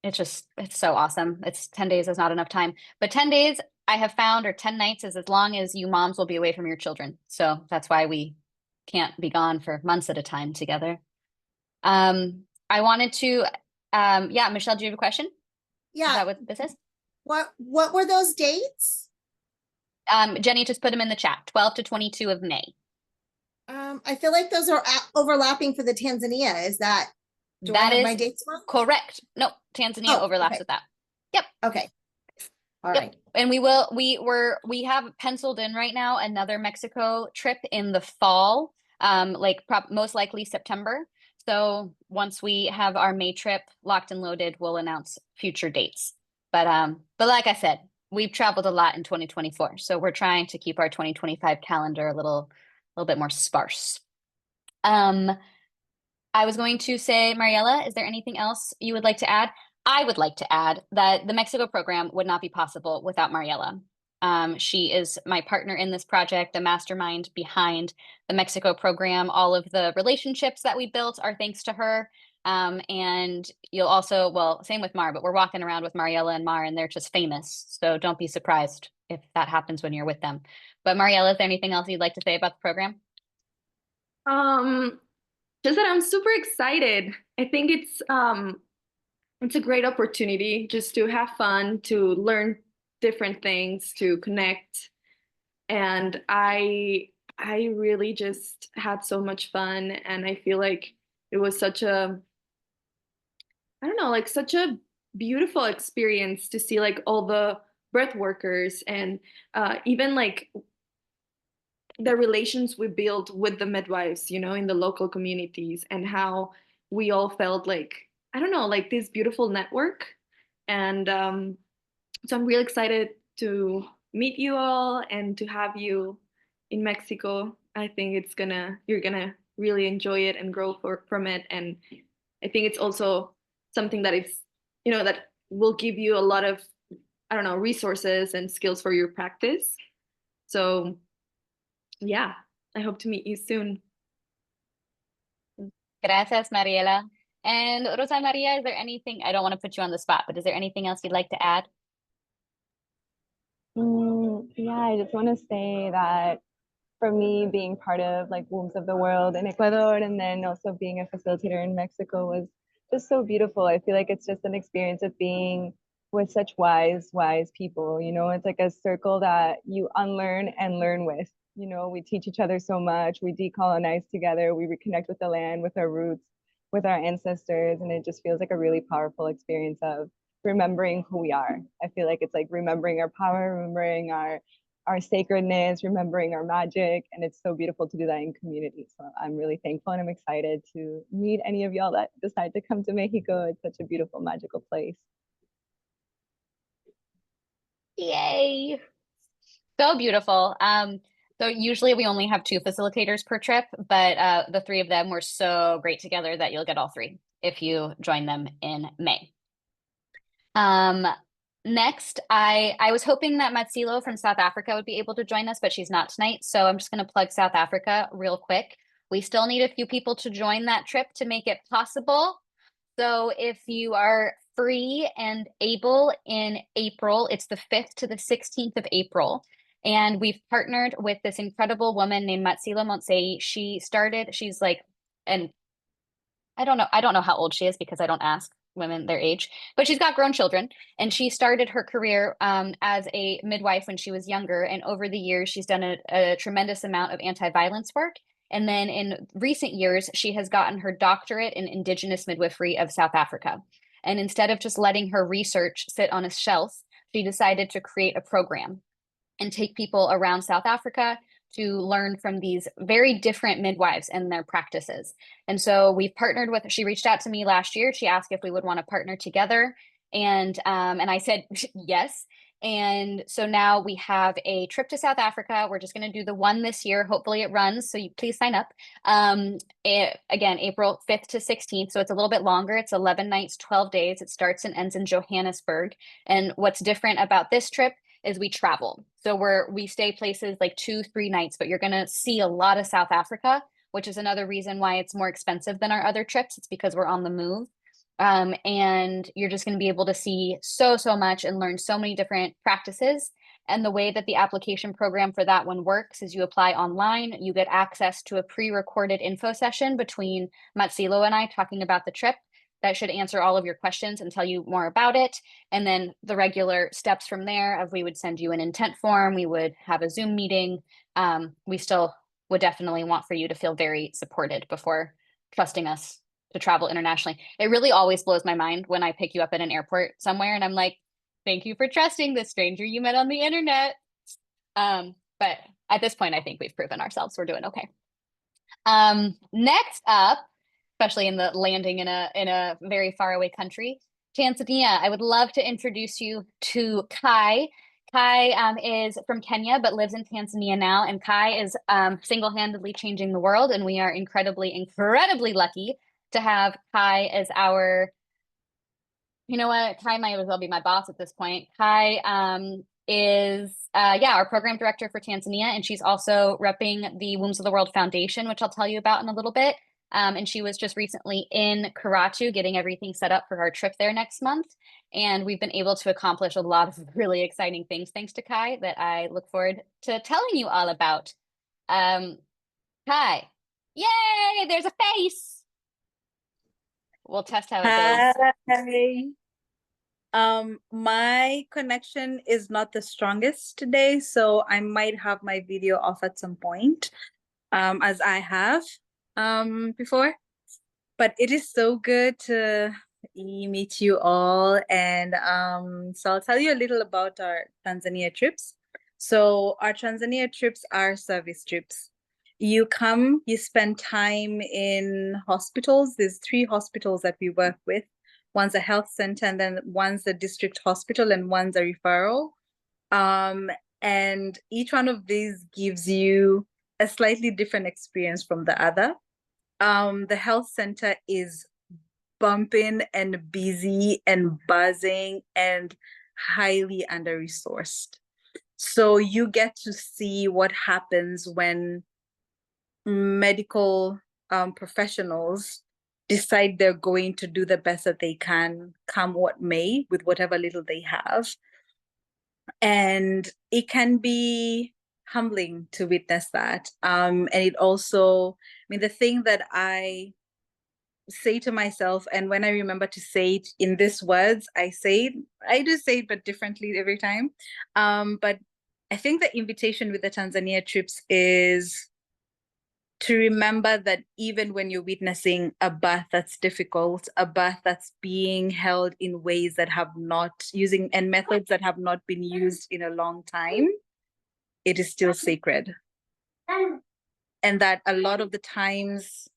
It's so awesome. 10 days is not enough time, but 10 days I have found, or 10 nights, is as long as you moms will be away from your children. So that's why we can't be gone for months at a time together. I wanted to, yeah, Michelle, do you have a question? Is Yeah. that what this is? What were those dates? Jenny just put them in the chat, 12 to 22 of May. I feel like those are overlapping for the Tanzania. Is that, do I have my dates wrong? Correct. No, Tanzania overlaps okay. with that. Yep. Okay. All Yep. right. And we have penciled in right now another Mexico trip in the fall, like most likely September. So once we have our May trip locked and loaded, we'll announce future dates. But like I said, we've traveled a lot in 2024, so we're trying to keep our 2025 calendar a little bit more sparse. I was going to say, Mariela, is there anything else you would like to add? I would like to add that the Mexico program would not be possible without Mariela. She is my partner in this project, the mastermind behind the Mexico program. All of the relationships that we built are thanks to her. And you'll also, well, same with Mar, but we're walking around with Mariela and Mar, and they're just famous. So don't be surprised if that happens when you're with them. But Mariela, is there anything else you'd like to say about the program? Just that I'm super excited. I think it's a great opportunity just to have fun, to learn different things, to connect. And I really just had so much fun, and I feel like it was such a, I don't know, like such a beautiful experience to see like all the birth workers and even like the relations we built with the midwives, you know, in the local communities, and how we all felt like, I don't know, like this beautiful network. And so I'm really excited to meet you all and to have you in Mexico. I think you're gonna really enjoy it and grow from it. And I think it's also something that is, you know, that will give you a lot of, I don't know, resources and skills for your practice. So yeah, I hope to meet you soon. Gracias, Mariela. And Rosa Maria, is there anything, I don't want to put you on the spot, but is there anything else you'd like to add? Yeah, I just want to say that for me, being part of like Wombs of the World in Ecuador and then also being a facilitator in Mexico was just so beautiful. I feel like it's just an experience of being with such wise people. You know, it's like a circle that you unlearn and learn with. You know, we teach each other so much, we decolonize together, we reconnect with the land, with our roots, with our ancestors, and it just feels like a really powerful experience of remembering who we are. I feel like it's like remembering our power, remembering our sacredness, remembering our magic, and it's so beautiful to do that in community. So I'm really thankful and I'm excited to meet any of y'all that decide to come to Mexico. It's such a beautiful, magical place. Yay. So beautiful. So usually we only have 2 facilitators per trip, but the 3 of them were so great together that you'll get all 3 if you join them in May. Next, I was hoping that Matsilo from South Africa would be able to join us, but she's not tonight. So I'm just going to plug South Africa real quick. We still need a few people to join that trip to make it possible. So if you are free and able in April, it's the 5th to the 16th of April. And we've partnered with this incredible woman named Matsilo Montsei. She's like, and I don't know how old she is because I don't ask women their age, but she's got grown children, and she started her career as a midwife when she was younger. And over the years, she's done a tremendous amount of anti-violence work. And then in recent years, she has gotten her doctorate in Indigenous midwifery of South Africa. And instead of just letting her research sit on a shelf, she decided to create a program and take people around South Africa to learn from these very different midwives and their practices. And so we've partnered with, she reached out to me last year. She asked if we would want to partner together. And I said, yes. And so now we have a trip to South Africa. We're just going to do the one this year. Hopefully it runs. So you please sign up. Again, April 5th to 16th. So it's a little bit longer. It's 11 nights, 12 days. It starts and ends in Johannesburg. And what's different about this trip is we travel. So we stay places like 2-3 nights, but you're going to see a lot of South Africa, which is another reason why it's more expensive than our other trips. It's because we're on the move. And you're just going to be able to see so much and learn so many different practices. And the way that the application program for that one works is you apply online, you get access to a pre-recorded info session between Matsilo and I talking about the trip. That should answer all of your questions and tell you more about it. And then the regular steps from there of we would send you an intent form, we would have a Zoom meeting. We still would definitely want for you to feel very supported before trusting us to travel internationally. It really always blows my mind when I pick you up at an airport somewhere and I'm like, thank you for trusting this stranger you met on the internet. But at this point, I think we've proven ourselves. We're doing okay. Next up, especially in the landing in a very far away country, Tanzania. I would love to introduce you to Kai. Kai is from Kenya, but lives in Tanzania now. And Kai is single-handedly changing the world. And we are incredibly lucky to have Kai as our, you know what, Kai might as well be my boss at this point. Kai is our program director for Tanzania. And she's also repping the Wombs of the World Foundation, which I'll tell you about in a little bit. And she was just recently in Karatu getting everything set up for our trip there next month. And we've been able to accomplish a lot of really exciting things thanks to Kai that I look forward to telling you all about. Kai, Yay, there's a face. We'll test how it goes. Hi. My connection is not the strongest today, so I might have my video off at some point, as I have before. But it is so good to meet you all, and so I'll tell you a little about our Tanzania trips. So our Tanzania trips are service trips. You come, you spend time in hospitals. There's 3 hospitals that we work with. One's a health center, and then one's a district hospital, and one's a referral. And each one of these gives you a slightly different experience from the other. The health center is bumping and busy and buzzing and highly under-resourced. So you get to see what happens when medical professionals decide they're going to do the best that they can, come what may, with whatever little they have. And it can be humbling to witness that. And it also, I mean, the thing that I say to myself, and when I remember to say it in these words, I do say it, but differently every time. But I think the invitation with the Tanzania trips is to remember that even when you're witnessing a birth that's difficult, a birth that's being held in ways that have not using and methods that have not been used in a long time, it is still sacred. And that a lot of the times,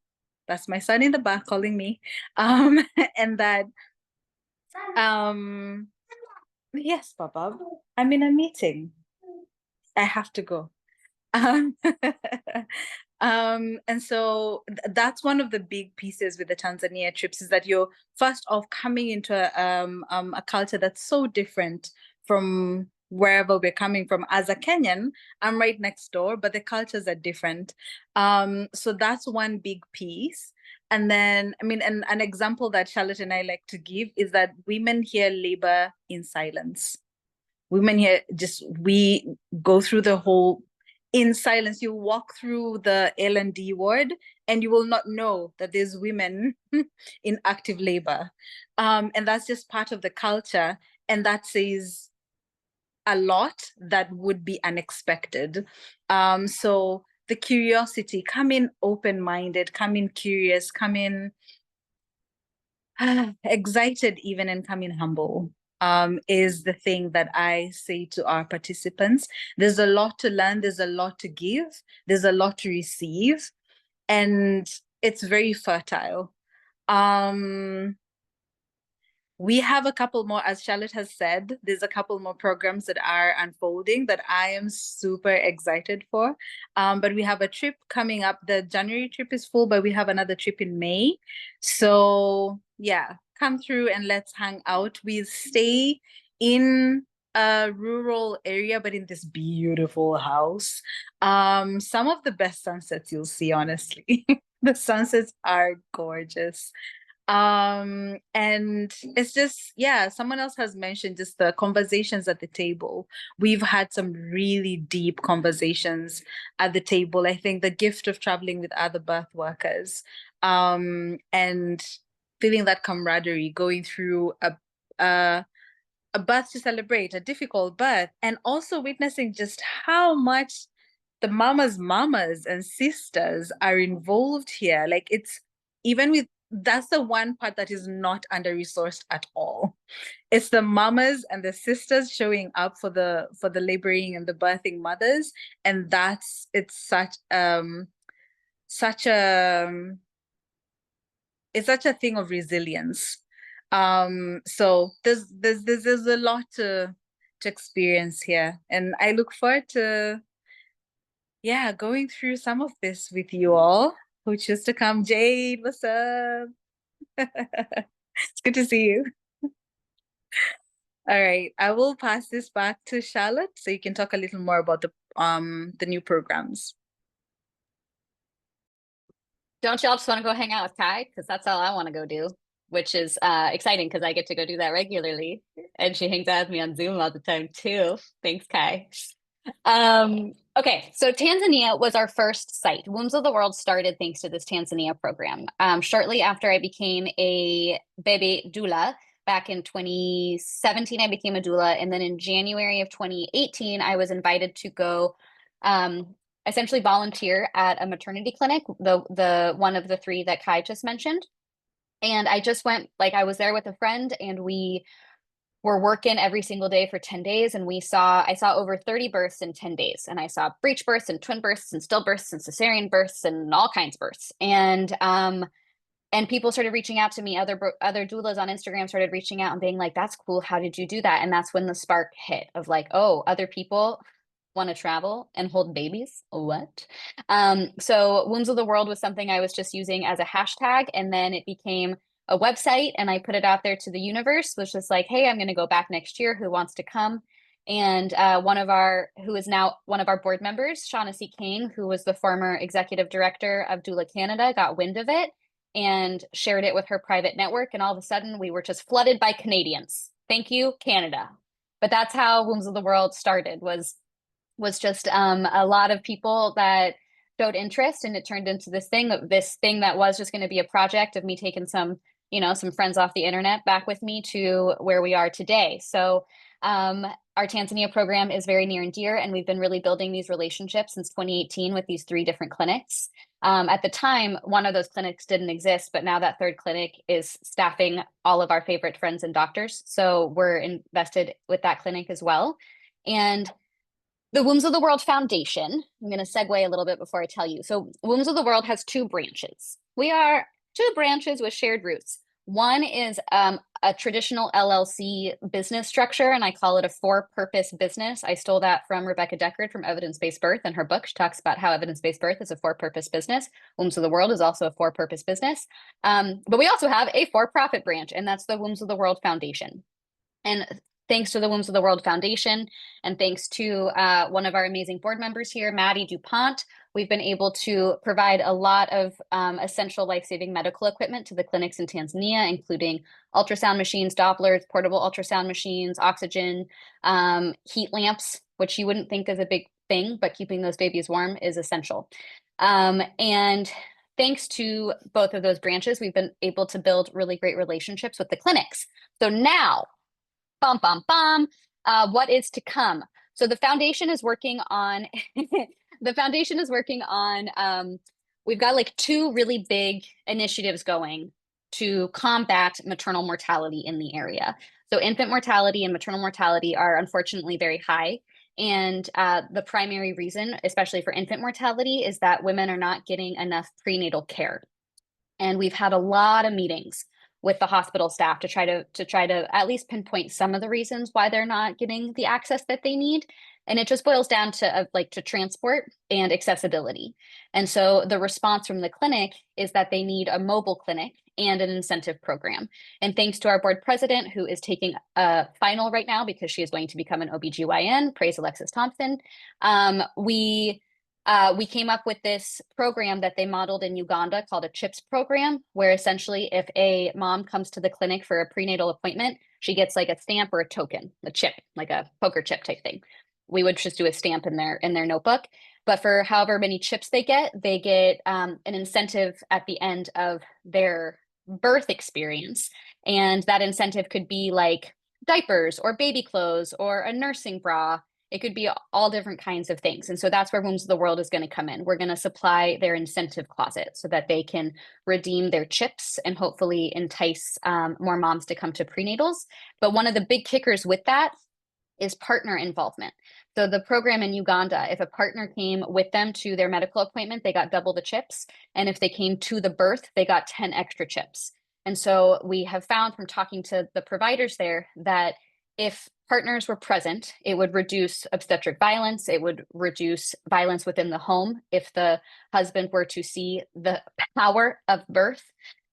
that's my son in the back calling me, and that, yes, Papa, I'm in a meeting. I have to go. And so that's one of the big pieces with the Tanzania trips, is that you're first off coming into a culture that's so different from wherever we're coming from. As a Kenyan, I'm right next door, but the cultures are different. So that's one big piece. And then, I mean, an example that Charlotte and I like to give is that women here labor in silence. Women here we go through the whole in silence. You walk through the L&D ward and you will not know that there's women in active labor. And that's just part of the culture. And that says a lot that would be unexpected. So the curiosity, come in open-minded, come in curious, come in excited even, and come in humble. Is the thing that I say to our participants. There's a lot to learn, there's a lot to give, there's a lot to receive, and it's very fertile. We have a couple more, as Charlotte has said, there's a couple more programs that are unfolding that I am super excited for. But we have a trip coming up. The January trip is full, but we have another trip in May. So yeah, come through and let's hang out. We stay in a rural area, but in this beautiful house. Some of the best sunsets you'll see, honestly. The sunsets are gorgeous. And it's just, yeah, someone else has mentioned just the conversations at the table. We've had some really deep conversations at the table. I think the gift of traveling with other birth workers, and feeling that camaraderie, going through a birth to celebrate, a difficult birth, and also witnessing just how much the mamas and sisters are involved here. Like, it's even with, that's the one part that is not under-resourced at all. It's the mamas and the sisters showing up for the laboring and the birthing mothers, and it's such a thing of resilience. So there's a lot to experience here, and I look forward to going through some of this with you all who choose to come. Jade, what's up? It's good to see you. All right, I will pass this back to Charlotte so you can talk a little more about the new programs. Don't y'all just want to go hang out with Kai? Because that's all I want to go do, which is exciting because I get to go do that regularly. And she hangs out with me on Zoom all the time too. Thanks, Kai. Okay, so Tanzania was our first site. Wombs of the World started thanks to this Tanzania program. Shortly after I became a baby doula, back in 2017, I became a doula. And then in January of 2018, I was invited to go essentially volunteer at a maternity clinic, the one of the three that Kai just mentioned. And I just went, like, I was there with a friend, and we were working every single day for 10 days. And I saw over 30 births in 10 days. And I saw breech births and twin births and stillbirths and cesarean births and all kinds of births. And people started reaching out to me. Other doulas on Instagram started reaching out and being like, that's cool. How did you do that? And that's when the spark hit of like, oh, other people want to travel and hold babies. What? So Wombs of the World was something I was just using as a hashtag. And then it became a website, and I put it out there to the universe, was just like, hey, I'm going to go back next year. Who wants to come? And who is now one of our board members, Shaughnessy King, who was the former executive director of Doula Canada, got wind of it and shared it with her private network. And all of a sudden we were just flooded by Canadians. Thank you, Canada. But that's how Wombs of the World started, was just a lot of people that showed interest, and it turned into this thing that was just going to be a project of me taking some friends off the internet back with me to where we are today. So our Tanzania program is very near and dear, and we've been really building these relationships since 2018 with these 3 different clinics. At the time, one of those clinics didn't exist, but now that third clinic is staffing all of our favorite friends and doctors. So we're invested with that clinic as well. And the Wombs of the World Foundation, I'm going to segue a little bit before I tell you. So Wombs of the World has 2 branches. We are 2 branches with shared roots. One is a traditional LLC business structure, and I call it a for-purpose business. I stole that from Rebecca Deckard from Evidence-Based Birth. In her book, she talks about how evidence-based birth is a for-purpose business. Wombs of the World is also a for-purpose business. But we also have a for-profit branch, and that's the Wombs of the World Foundation. And thanks to the Wombs of the World Foundation, and thanks to one of our amazing board members here, Maddie DuPont, we've been able to provide a lot of essential life-saving medical equipment to the clinics in Tanzania, including ultrasound machines, Dopplers, portable ultrasound machines, oxygen, heat lamps, which you wouldn't think is a big thing, but keeping those babies warm is essential. And thanks to both of those branches, we've been able to build really great relationships with the clinics. So now, what is to come? So the foundation is working on we've got like 2 really big initiatives going to combat maternal mortality in the area. So infant mortality and maternal mortality are unfortunately very high. And the primary reason, especially for infant mortality, is that women are not getting enough prenatal care. And we've had a lot of meetings with the hospital staff to try to at least pinpoint some of the reasons why they're not getting the access that they need. And it just boils down to to transport and accessibility. And so the response from the clinic is that they need a mobile clinic and an incentive program. And thanks to our board president, who is taking a final right now because she is going to become an OBGYN, praise Alexis Thompson, we came up with this program that they modeled in Uganda called a CHIPS program, where essentially if a mom comes to the clinic for a prenatal appointment, she gets like a stamp or a token, a chip, like a poker chip type thing. We would just do a stamp in their notebook. But for however many chips they get an incentive at the end of their birth experience. And that incentive could be like diapers or baby clothes or a nursing bra. It could be all different kinds of things. And so that's where Wombs of the World is going to come in. We're going to supply their incentive closet so that they can redeem their chips and hopefully entice more moms to come to prenatals. But one of the big kickers with that is partner involvement. So the program in Uganda, if a partner came with them to their medical appointment, they got double the chips. And if they came to the birth, they got 10 extra chips. And so we have found from talking to the providers there that if partners were present, it would reduce obstetric violence. It would reduce violence within the home. If the husband were to see the power of birth,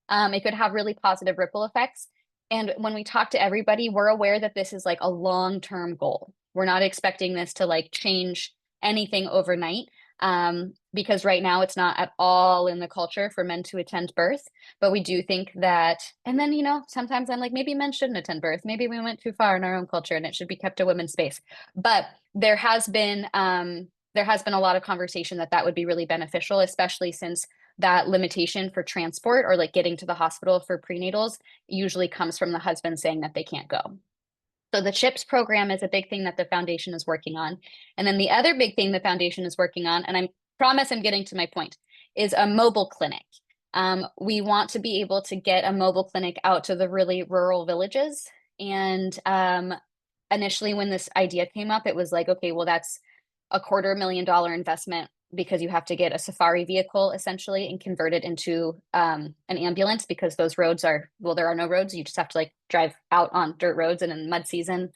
it could have really positive ripple effects. And when we talk to everybody, we're aware that this is like a long-term goal. We're not expecting this to like change anything overnight, because right now it's not at all in the culture for men to attend birth. But we do think that, and then, sometimes I'm like, maybe men shouldn't attend birth. Maybe we went too far in our own culture and it should be kept a women's space. But there has been there has been a lot of conversation that that would be really beneficial, especially since that limitation for transport or like getting to the hospital for prenatals usually comes from the husband saying that they can't go. So the CHIPS program is a big thing that the foundation is working on. And then the other big thing the foundation is working on, and I promise I'm getting to my point, is a mobile clinic. We want to be able to get a mobile clinic out to the really rural villages. And initially when this idea came up, it was like, okay, well, that's a $250,000 investment because you have to get a safari vehicle essentially and convert it into an ambulance, because those roads are, well, there are no roads. You just have to like drive out on dirt roads, and in mud season,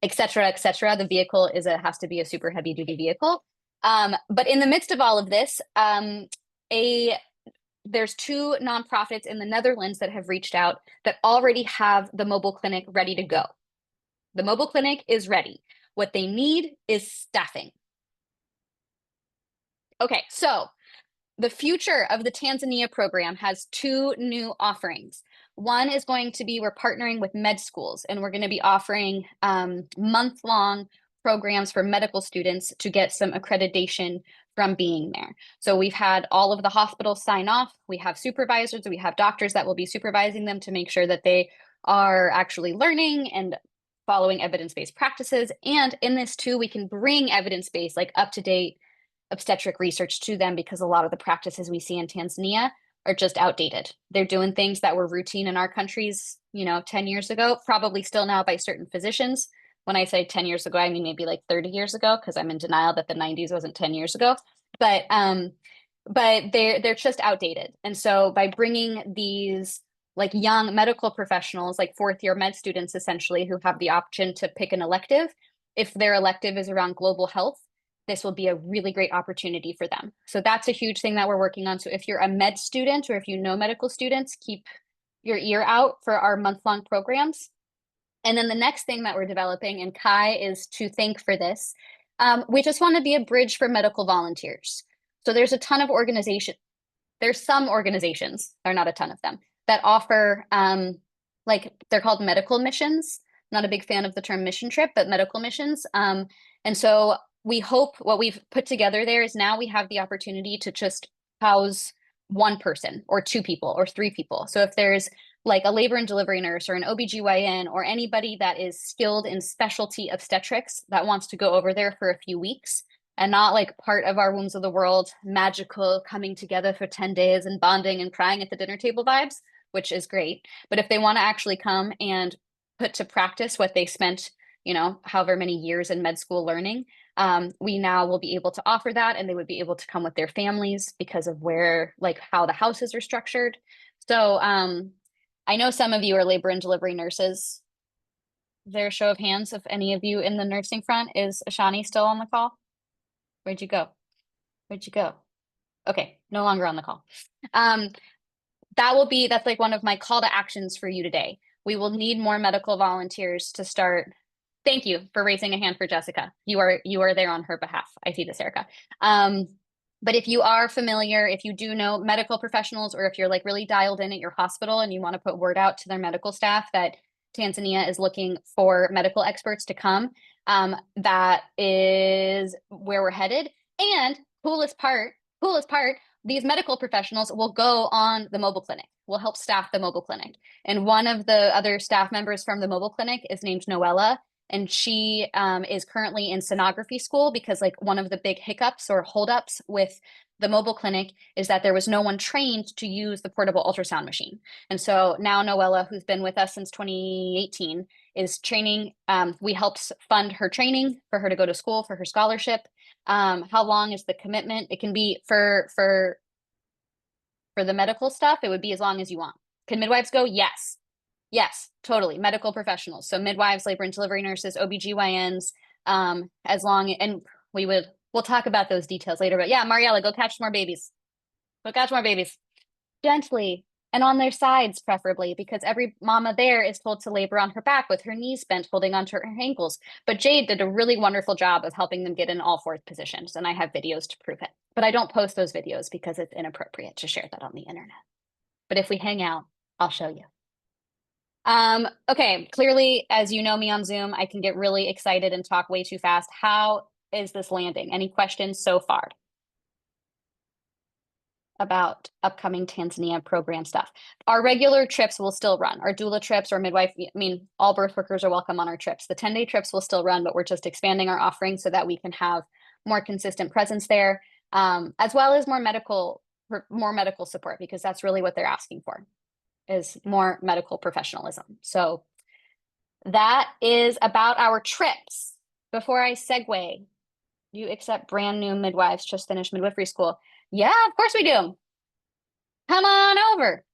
et cetera, et cetera. The vehicle has to be a super heavy duty vehicle. But in the midst of all of this, there's 2 nonprofits in the Netherlands that have reached out that already have the mobile clinic ready to go. The mobile clinic is ready. What they need is staffing. Okay, so the future of the Tanzania program has 2 new offerings. One is going to be, we're partnering with med schools, and we're going to be offering month-long programs for medical students to get some accreditation from being there. So we've had all of the hospitals sign off. We have supervisors, we have doctors that will be supervising them to make sure that they are actually learning and following evidence-based practices. And in this too, we can bring evidence-based, like up-to-date obstetric research to them, because a lot of the practices we see in Tanzania are just outdated. They're doing things that were routine in our countries, 10 years ago, probably still now by certain physicians. When I say 10 years ago, I mean maybe like 30 years ago, because I'm in denial that the 90s wasn't 10 years ago. But they're just outdated. And so by bringing these like young medical professionals, like 4th-year med students, essentially, who have the option to pick an elective, if their elective is around global health, this will be a really great opportunity for them. So that's a huge thing that we're working on. So if you're a med student, or if you know medical students, keep your ear out for our month-long programs. And then the next thing that we're developing, and Kai is to thank for this, we just want to be a bridge for medical volunteers. So there's a ton of organizations. There's some organizations, there are not a ton of them, that offer, like they're called medical missions. I'm not a big fan of the term mission trip, but medical missions. And so we hope what we've put together there is now we have the opportunity to just house 1 person or 2 people or 3 people. So if there's like a labor and delivery nurse or an OBGYN or anybody that is skilled in specialty obstetrics that wants to go over there for a few weeks, and not like part of our Wombs of the World magical coming together for 10 days and bonding and crying at the dinner table vibes, which is great. But if they want to actually come and put to practice what they spent, however many years in med school learning, we now will be able to offer that, and they would be able to come with their families because of how the houses are structured. So I know some of you are labor and delivery nurses. Is there a show of hands if any of you in the nursing front? Is Ashani still on the call? Where'd you go? Okay, no longer on the call. That's like one of my call to actions for you today. We will need more medical volunteers to start. Thank you for raising a hand for Jessica. You are there on her behalf. I see this, Erica. But if you are familiar, if you do know medical professionals, or if you're like really dialed in at your hospital and you want to put word out to their medical staff that Tanzania is looking for medical experts to come, that is where we're headed. And coolest part, these medical professionals will go on the mobile clinic, will help staff the mobile clinic. And one of the other staff members from the mobile clinic is named Noella. And she is currently in sonography school, because like one of the big hiccups or holdups with the mobile clinic is that there was no one trained to use the portable ultrasound machine. And so now Noella, who's been with us since 2018, is training. We helped fund her training for her to go to school for her scholarship. How long is the commitment? It can be for the medical stuff, it would be as long as you want. Can midwives go? Yes. Yes, totally. Medical professionals. So midwives, labor and delivery nurses, OBGYNs, and we'll talk about those details later. But yeah, Mariella, go catch more babies. Go catch more babies. Gently and on their sides, preferably, because every mama there is told to labor on her back with her knees bent, holding onto her ankles. But Jade did a really wonderful job of helping them get in all 4 positions, and I have videos to prove it. But I don't post those videos because it's inappropriate to share that on the internet. But if we hang out, I'll show you. Okay, clearly, as you know me on Zoom, I can get really excited and talk way too fast. How is this landing? Any questions so far about upcoming Tanzania program stuff? Our regular trips will still run. Our doula trips or midwife, I mean, all birth workers are welcome on our trips. The 10-day trips will still run, but we're just expanding our offering so that we can have more consistent presence there, as well as more medical support, because that's really what they're asking for, is more medical professionalism. So that is about our trips. Before I segue, you accept brand new midwives, just finished midwifery school? Yeah, of course we do. Come on over.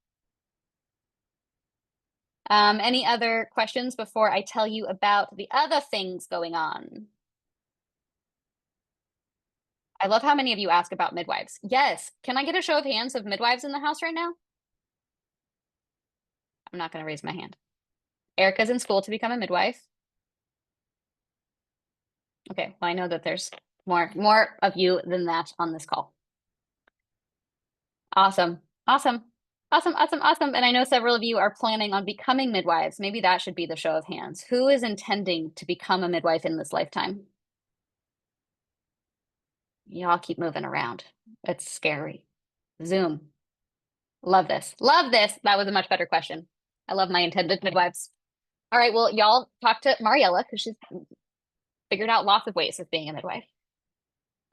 Any other questions before I tell you about the other things going on? I love how many of you ask about midwives. Yes. Can I get a show of hands of midwives in the house right now? I'm not going to raise my hand. Erica's in school to become a midwife. Okay, well, I know that there's more of you than that on this call. Awesome. Awesome. Awesome, awesome, awesome. And I know several of you are planning on becoming midwives. Maybe that should be the show of hands. Who is intending to become a midwife in this lifetime? Y'all keep moving around. It's scary. Zoom. Love this. Love this. That was a much better question. I love my intended midwives. All right, well, y'all talk to Mariella because she's figured out lots of ways of being a midwife.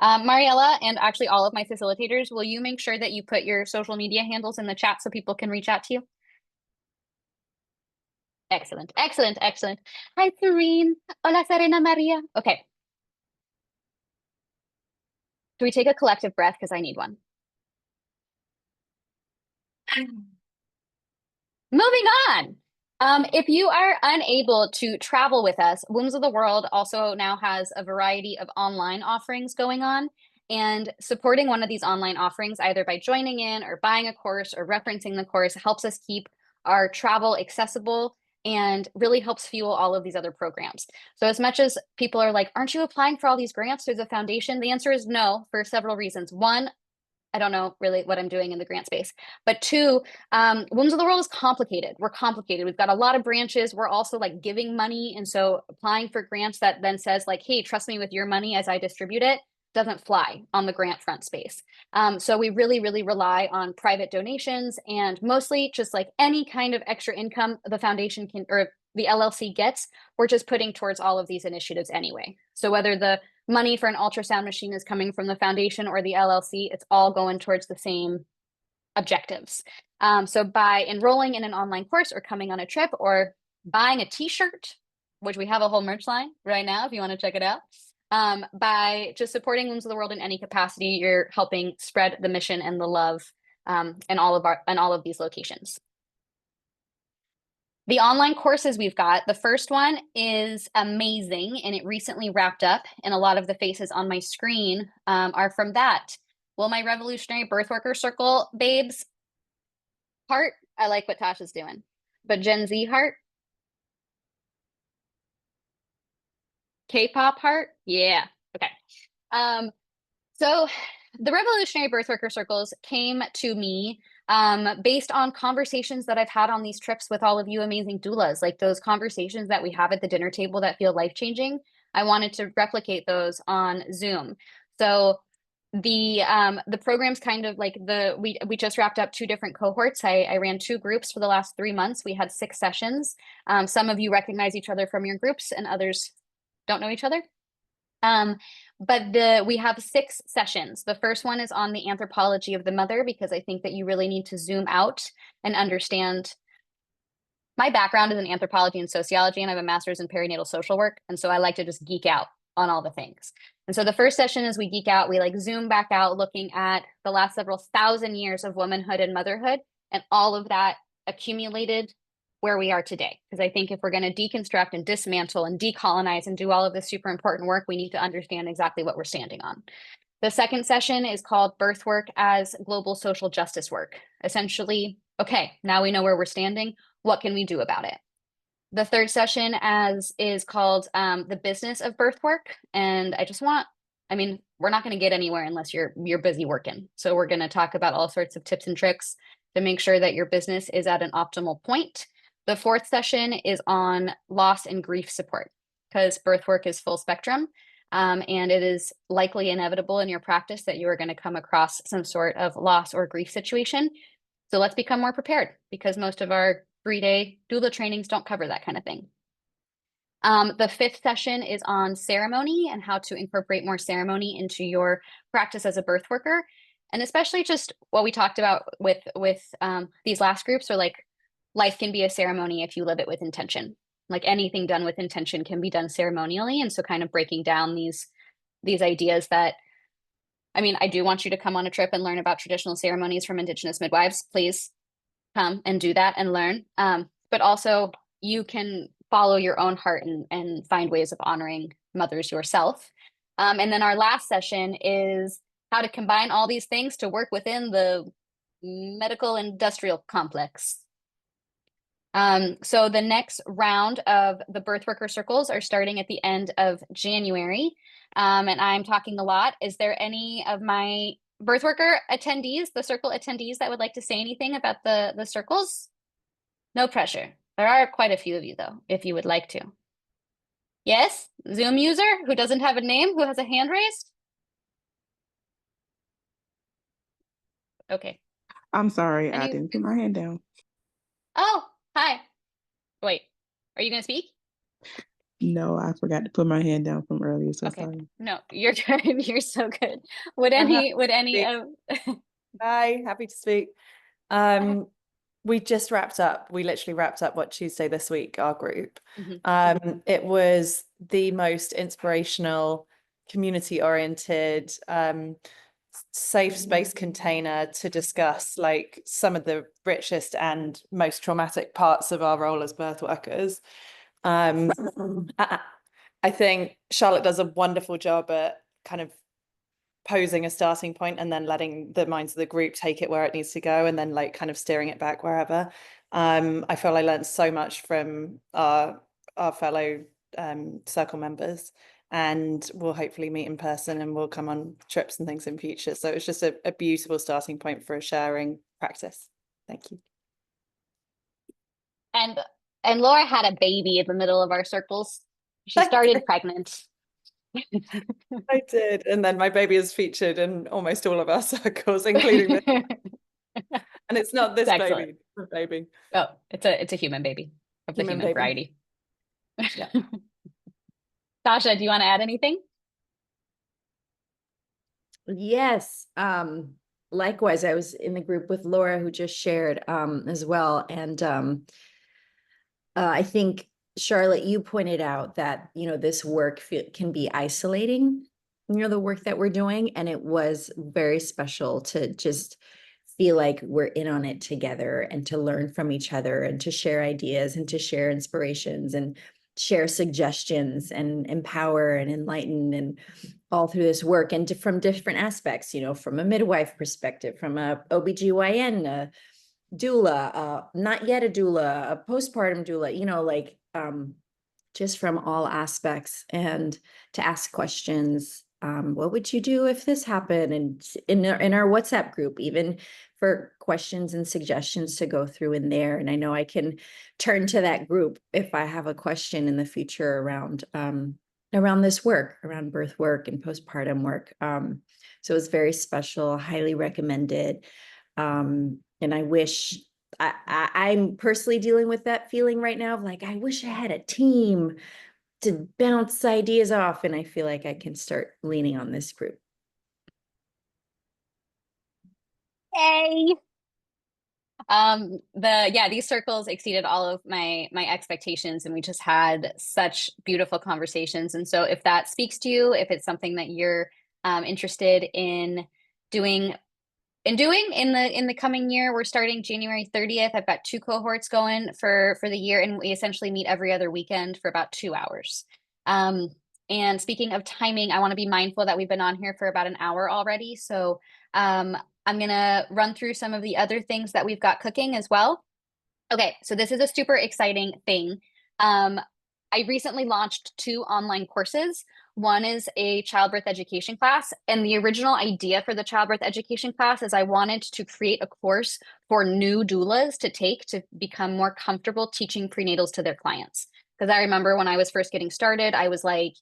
Mariella, and actually all of my facilitators, will you make sure that you put your social media handles in the chat so people can reach out to you? Excellent, excellent, excellent. Hi, Serene. Hola, Serena Maria. Okay. Do we take a collective breath? Because I need one. Moving on. If you are unable to travel with us, Wombs of the World also now has a variety of online offerings going on, and supporting one of these online offerings, either by joining in or buying a course or referencing the course, helps us keep our travel accessible and really helps fuel all of these other programs. So as much as people are like, aren't you applying for all these grants through the foundation? The answer is no, for several reasons. One, I don't know really what I'm doing in the grant space. But two, Wombs of the World is complicated. We're complicated. We've got a lot of branches. We're also like giving money. And so applying for grants that then says like, hey, trust me with your money as I distribute it doesn't fly on the grant front space. So we really, really rely on private donations and mostly just like any kind of extra income the foundation can, or the LLC gets, we're just putting towards all of these initiatives anyway. So whether the money for an ultrasound machine is coming from the foundation or the LLC, it's all going towards the same objectives. So by enrolling in an online course or coming on a trip or buying a t-shirt, which we have a whole merch line right now if you want to check it out, by just supporting Wombs of the World in any capacity, you're helping spread the mission and the love in all of these locations. The online courses we've got, the first one is amazing and it recently wrapped up, and a lot of the faces on my screen are from that. Will my Revolutionary Birth Worker Circle babes heart? I like what Tasha's doing. But Gen Z heart? K-pop heart? Yeah, okay. So the Revolutionary Birth Worker Circles came to me based on conversations that I've had on these trips with all of you amazing doulas, like those conversations that we have at the dinner table that feel life-changing. I wanted to replicate those on Zoom. So the program's kind of like we just wrapped up 2 different cohorts. I ran 2 groups for the last 3 months. We had 6 sessions. Some of you recognize each other from your groups and others don't know each other. But we have 6 sessions. The first one is on the anthropology of the mother, because I think that you really need to zoom out and understand. My background is in anthropology and sociology, and I have a master's in perinatal social work. And so I like to just geek out on all the things. And so the first session is we geek out, we like zoom back out, looking at the last several thousand years of womanhood and motherhood and all of that accumulated where we are today. Because I think if we're going to deconstruct and dismantle and decolonize and do all of this super important work, we need to understand exactly what we're standing on. The second session is called Birth Work as Global Social Justice Work. Essentially, okay, now we know where we're standing. What can we do about it? The third session is called The Business of Birth Work. And we're not going to get anywhere unless you're busy working. So we're going to talk about all sorts of tips and tricks to make sure that your business is at an optimal point. The fourth session is on loss and grief support, because birth work is full spectrum. And it is likely inevitable in your practice that you are going to come across some sort of loss or grief situation. So let's become more prepared, because most of our 3-day doula trainings don't cover that kind of thing. The 5th session is on ceremony and how to incorporate more ceremony into your practice as a birth worker. And especially just what we talked about with these last groups, or like life can be a ceremony if you live it with intention. Like anything done with intention can be done ceremonially. And so kind of breaking down these ideas that, I mean, I do want you to come on a trip and learn about traditional ceremonies from Indigenous midwives. Please come and do that and learn. But also you can follow your own heart and find ways of honoring mothers yourself. And then our last session is how to combine all these things to work within the medical industrial complex. So the next round of the birth worker circles are starting at the end of January. And I'm talking a lot. Is there any of my birth worker attendees, the circle attendees, that would like to say anything about the circles? No pressure. There are quite a few of you though, if you would like to. Yes, Zoom user who doesn't have a name, who has a hand raised? Okay. I'm sorry, I Any- didn't put my hand down. Oh, hi. Wait, are you gonna speak? No, I forgot to put my hand down from earlier, so Okay. sorry. No, you're good. You're so good. Would any of Hi, happy to speak. We just wrapped up. We literally wrapped up Tuesday this week, our group. It was the most inspirational, community-oriented, safe space container to discuss like some of the richest and most traumatic parts of our role as birth workers. I think Charlotte does a wonderful job at kind of posing a starting point and then letting the minds of the group take it where it needs to go, and then like kind of steering it back wherever. I feel I learned so much from our fellow circle members, and we'll hopefully meet in person and we'll come on trips and things in future. So it's just a beautiful starting point for a sharing practice. Thank you. And Laura had a baby in the middle of our circles. She started pregnant. I did, and then my baby is featured in almost all of our circles, including this. And it's not this baby, the baby. Oh, it's a human baby of the human variety. Yeah. Sasha, do you want to add anything? Yes. Likewise, I was in the group with Laura, who just shared as well. And I think, Charlotte, you pointed out that, this work can be isolating, the work that we're doing. And it was very special to just feel like we're in on it together, and to learn from each other, and to share ideas, and to share inspirations, and share suggestions, and empower and enlighten, and all through this work, and from different aspects, from a midwife perspective, from a OBGYN, a doula, not yet a doula, a postpartum doula, just from all aspects, and to ask questions. What would you do if this happened? And in our WhatsApp group, even for questions and suggestions to go through in there. And I know I can turn to that group if I have a question in the future around this work, around birth work and postpartum work. So it's very special, highly recommended. And I wish I'm personally dealing with that feeling right now of like, I wish I had a team to bounce ideas off, and I feel like I can start leaning on this group. Yay. These circles exceeded all of my expectations, and we just had such beautiful conversations. And so if that speaks to you, if it's something that you're interested in doing in the coming year, we're starting January 30th. I've got 2 cohorts going for the year, and we essentially meet every other weekend for about 2 hours. And speaking of timing, I want to be mindful that we've been on here for about an hour already. So I'm going to run through some of the other things that we've got cooking as well. Okay, so this is a super exciting thing. I recently launched 2 online courses. One is a childbirth education class, and the original idea for the childbirth education class is I wanted to create a course for new doulas to take to become more comfortable teaching prenatals to their clients. Because I remember when I was first getting started, I was like,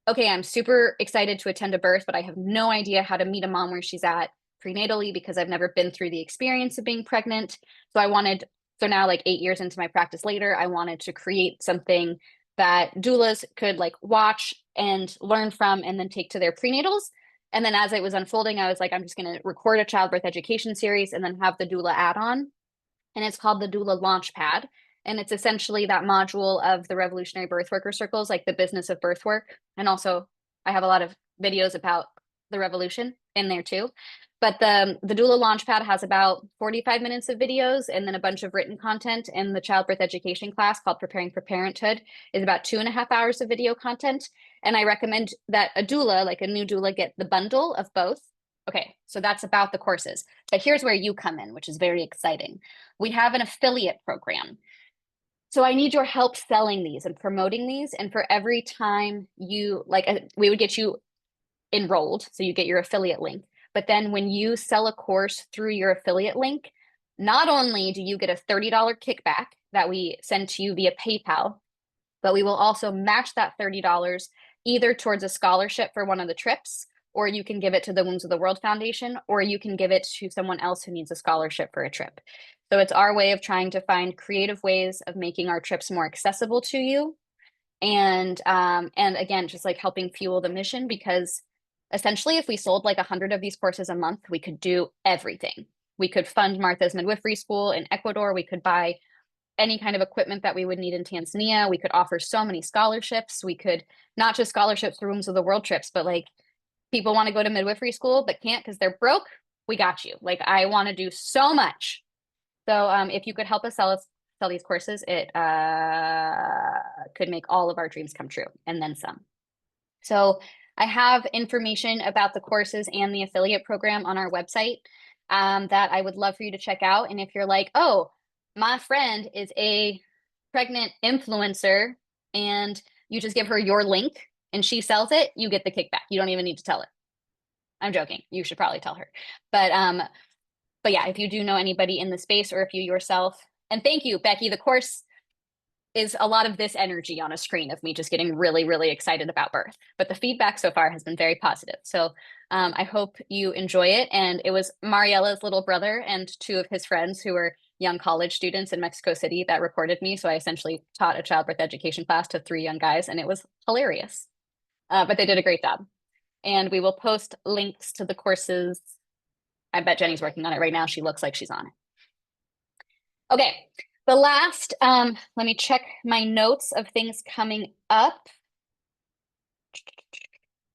okay, I'm super excited to attend a birth, but I have no idea how to meet a mom where she's at prenatally because I've never been through the experience of being pregnant. So now like 8 years into my practice later, I wanted to create something that doulas could like watch and learn from and then take to their prenatals. And then as it was unfolding, I was like, I'm just going to record a childbirth education series and then have the doula add on. And it's called the Doula Launchpad. And it's essentially that module of the Revolutionary Birth Worker Circles, like the business of birth work. And also, I have a lot of videos about the revolution in there too. But the Doula Launchpad has about 45 minutes of videos and then a bunch of written content. And the childbirth education class called Preparing for Parenthood is about 2.5 hours of video content. And I recommend that a doula, like a new doula, get the bundle of both. Okay, so that's about the courses. But here's where you come in, which is very exciting. We have an affiliate program. So I need your help selling these and promoting these. And for every time you we would get you enrolled, so you get your affiliate link. But then when you sell a course through your affiliate link, not only do you get a $30 kickback that we send to you via PayPal, but we will also match that $30 either towards a scholarship for one of the trips, or you can give it to the Wombs of the World Foundation, or you can give it to someone else who needs a scholarship for a trip. So it's our way of trying to find creative ways of making our trips more accessible to you. And again, just like helping fuel the mission, because essentially if we sold like 100 of these courses a month, we could do everything. We could fund Martha's Midwifery School in Ecuador. We could buy any kind of equipment that we would need in Tanzania. We could offer so many scholarships. We could not just scholarships for Wombs of the World trips, but like people want to go to midwifery school but can't because they're broke. We got you. Like I want to do so much. So if you could help us sell these courses, it could make all of our dreams come true and then some. So I have information about the courses and the affiliate program on our website that I would love for you to check out. And if you're like, oh, my friend is a pregnant influencer and you just give her your link and she sells it, you get the kickback. You don't even need to tell her. I'm joking. You should probably tell her. But yeah, if you do know anybody in the space or if you yourself, and thank you, Becky, the course is a lot of this energy on a screen of me just getting really, really excited about birth. But the feedback so far has been very positive. So I hope you enjoy it. And it was Mariella's little brother and 2 of his friends who were young college students in Mexico City that recorded me. So I essentially taught a childbirth education class to 3 young guys, and it was hilarious. But they did a great job. And we will post links to the courses. I bet Jenny's working on it right now. She looks like she's on it. Okay, the last, let me check my notes of things coming up.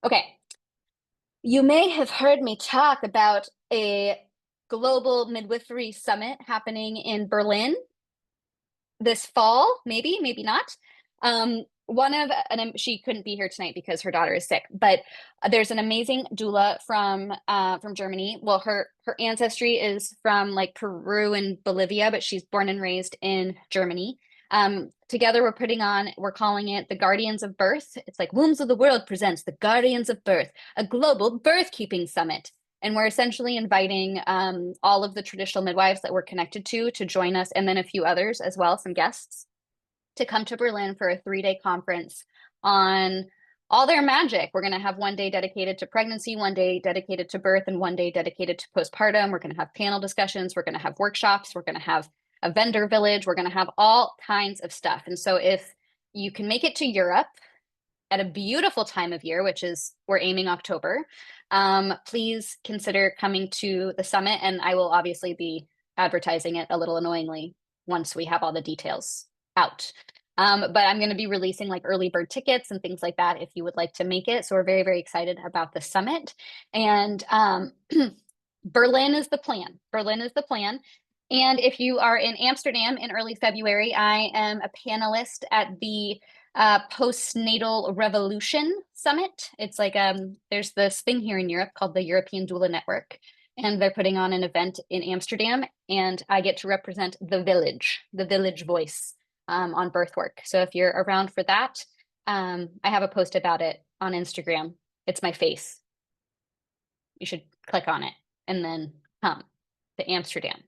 Okay, you may have heard me talk about a global midwifery summit happening in Berlin this fall, maybe not. She couldn't be here tonight because her daughter is sick, but there's an amazing doula from Germany. Well, her ancestry is from like Peru and Bolivia, but she's born and raised in Germany. Together we're calling it the Guardians of Birth. It's like Wombs of the World presents the Guardians of Birth, a global birth keeping summit. And we're essentially inviting all of the traditional midwives that we're connected to join us, and then a few others as well, some guests, to come to Berlin for a 3-day conference on all their magic. We're going to have one day dedicated to pregnancy, one day dedicated to birth, and one day dedicated to postpartum. We're going to have panel discussions. We're going to have workshops. We're going to have a vendor village. We're going to have all kinds of stuff. And so if you can make it to Europe at a beautiful time of year, which is we're aiming October, please consider coming to the summit. And I will obviously be advertising it a little annoyingly once we have all the details out. But I'm going to be releasing like early bird tickets and things like that if you would like to make it. So we're very, very excited about the summit. And Berlin is the plan. Berlin is the plan. And if you are in Amsterdam in early February, I am a panelist at the Postnatal Revolution Summit. It's like there's this thing here in Europe called the European Doula Network, and they're putting on an event in Amsterdam, and I get to represent the village voice on birth work. So if you're around for that, I have a post about it on Instagram. It's my face. You should click on it and then come to Amsterdam.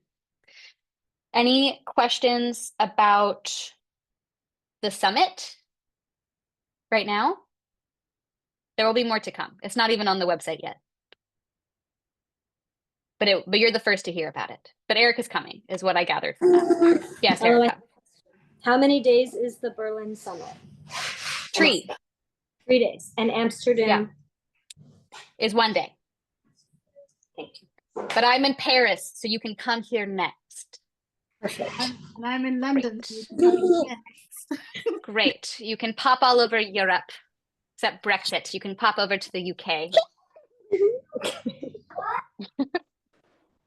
Any questions about the summit right now? There will be more to come. It's not even on the website yet. But you're the first to hear about it. But Erica's coming, is what I gathered from that. Yes, Erica. How many days is the Berlin Summit? 3. 3 days. And Amsterdam is 1 day. Thank you. But I'm in Paris, so you can come here next. Perfect. And I'm in London. Great. You can pop all over Europe, except Brexit. You can pop over to the UK.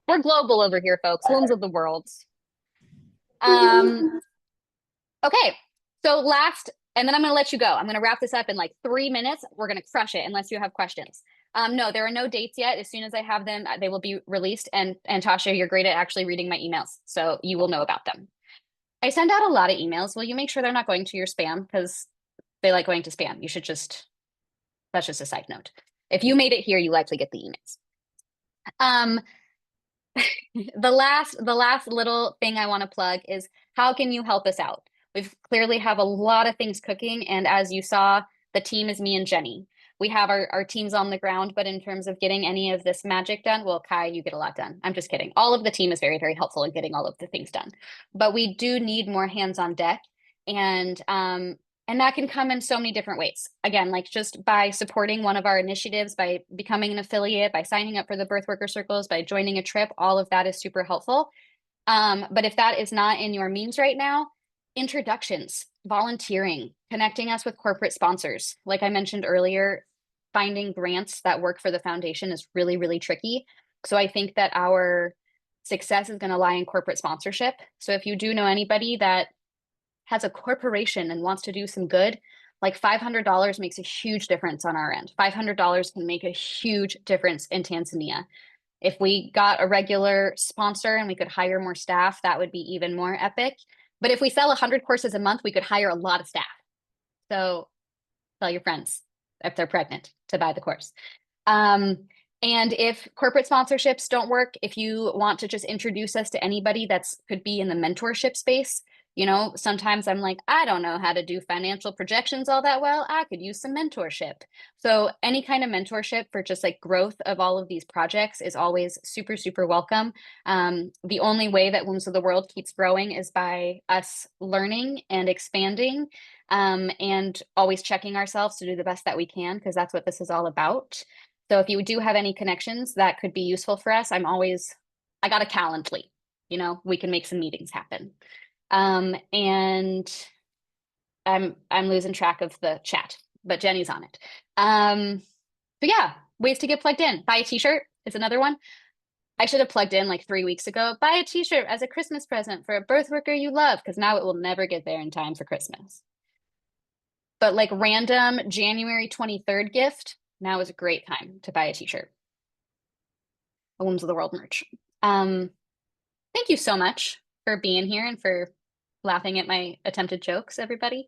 We're global over here, folks. Wombs of the world. Okay, so last, and then I'm going to let you go. I'm going to wrap this up in like 3 minutes. We're going to crush it unless you have questions. No, there are no dates yet. As soon as I have them, they will be released. And Tasha, you're great at actually reading my emails, so you will know about them. I send out a lot of emails. Will you make sure they're not going to your spam? Because they like going to spam. You should just, that's just a side note. If you made it here, you likely get the emails. The last little thing I want to plug is, how can you help us out? We've clearly have a lot of things cooking. And as you saw, the team is me and Jenny. We have our teams on the ground, but in terms of getting any of this magic done, well, Kai, you get a lot done. I'm just kidding. All of the team is very, very helpful in getting all of the things done. But we do need more hands on deck. And that can come in so many different ways. Again, like just by supporting one of our initiatives, by becoming an affiliate, by signing up for the birth worker circles, by joining a trip, all of that is super helpful. But if that is not in your means right now, introductions, volunteering, connecting us with corporate sponsors. Like I mentioned earlier, finding grants that work for the foundation is really, really tricky. So I think that our success is going to lie in corporate sponsorship. So if you do know anybody that has a corporation and wants to do some good, like $500 makes a huge difference on our end. $500 can make a huge difference in Tanzania. If we got a regular sponsor and we could hire more staff, that would be even more epic. But if we sell 100 courses a month, we could hire a lot of staff. So tell your friends if they're pregnant to buy the course. And if corporate sponsorships don't work, if you want to just introduce us to anybody that's could be in the mentorship space, you know, sometimes I'm like, I don't know how to do financial projections all that well. I could use some mentorship. So any kind of mentorship for just like growth of all of these projects is always super, super welcome. The only way that Wombs of the World keeps growing is by us learning and expanding, and always checking ourselves to do the best that we can, because that's what this is all about. So if you do have any connections that could be useful for us, I got a Calendly, you know, we can make some meetings happen. And I'm losing track of the chat, but Jenny's on it. So yeah, ways to get plugged in. Buy a t-shirt is another one. I should have plugged in like 3 weeks ago. Buy a t-shirt as a Christmas present for a birth worker you love, because now it will never get there in time for Christmas. But like random January 23rd gift, now is a great time to buy a t-shirt. A Wombs of the World merch. Thank you so much for being here and for laughing at my attempted jokes, everybody.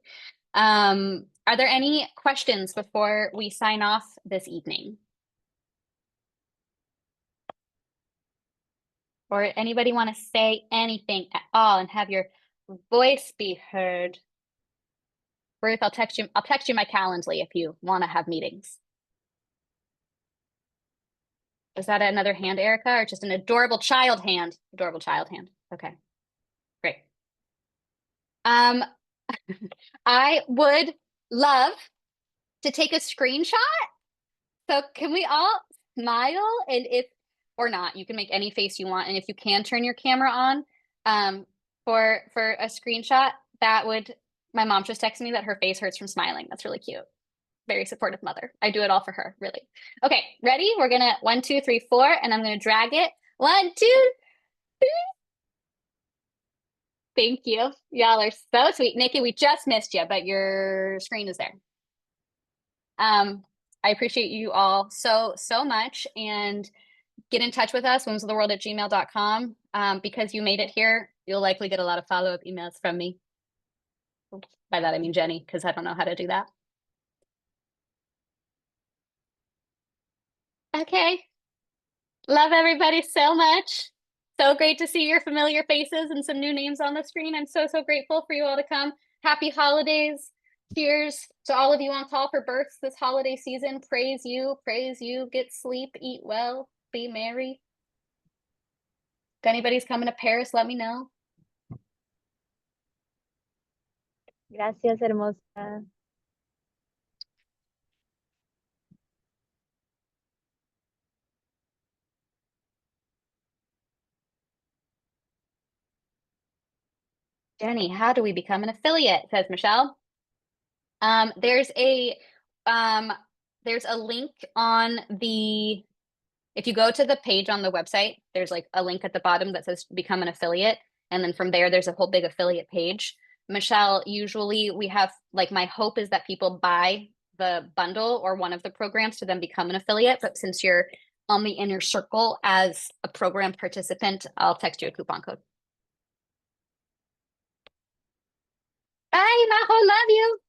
Are there any questions before we sign off this evening? Or anybody want to say anything at all and have your voice be heard? Ruth, I'll text you my Calendly if you want to have meetings. Is that another hand, Erica, or just an adorable child hand? Adorable child hand. Okay, great. I would love to take a screenshot. So can we all smile? And if, or not, you can make any face you want. And if you can turn your camera on for a screenshot, that would, my mom just texted me that her face hurts from smiling. That's really cute. Very supportive mother. I do it all for her, really. Okay, ready? We're gonna 1, 2, 3, 4, and I'm gonna drag it. 1, 2, 3. Thank you. Y'all are so sweet. Nikki, we just missed you, but your screen is there. I appreciate you all so much, and get in touch with us, wombsoftheworld@gmail.com. Because you made it here, you'll likely get a lot of follow-up emails from me. By that, I mean Jenny, because I don't know how to do that. Okay. Love everybody so much. So great to see your familiar faces and some new names on the screen. I'm so grateful for you all to come. Happy holidays. Cheers to all of you on call for births this holiday season. Praise you, get sleep, eat well, be merry. If anybody's coming to Paris, let me know. Gracias, hermosa. Jenny, how do we become an affiliate? Says Michelle. There's a link on the, if you go to the page on the website, there's like a link at the bottom that says become an affiliate. And then from there's a whole big affiliate page. Michelle, usually we have, like, my hope is that people buy the bundle or one of the programs to then become an affiliate. But since you're on the inner circle as a program participant, I'll text you a coupon code. Bye, Majo, love you.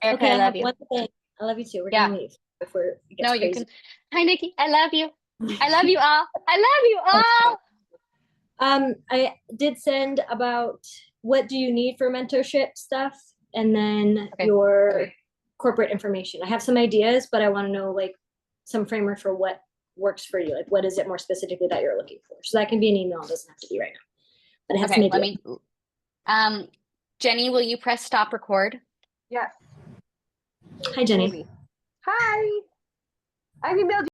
Erica, Okay, I I love have you. one thing. I love you too. We're Yeah. gonna leave before it gets No, you crazy. can. Hi, Nikki. I love you. I love you all. I love you all. I did send about what do you need for mentorship stuff, and then Okay. your corporate information. I have some ideas, but I want to know like some framework for what works for you. Like, what is it more specifically that you're looking for? So that can be an email. It doesn't have to be right now. But I have some Okay, ideas. let me. Jenny, will you press stop record? Yes. Hi, Jenny. Maybe. Hi. I've emailed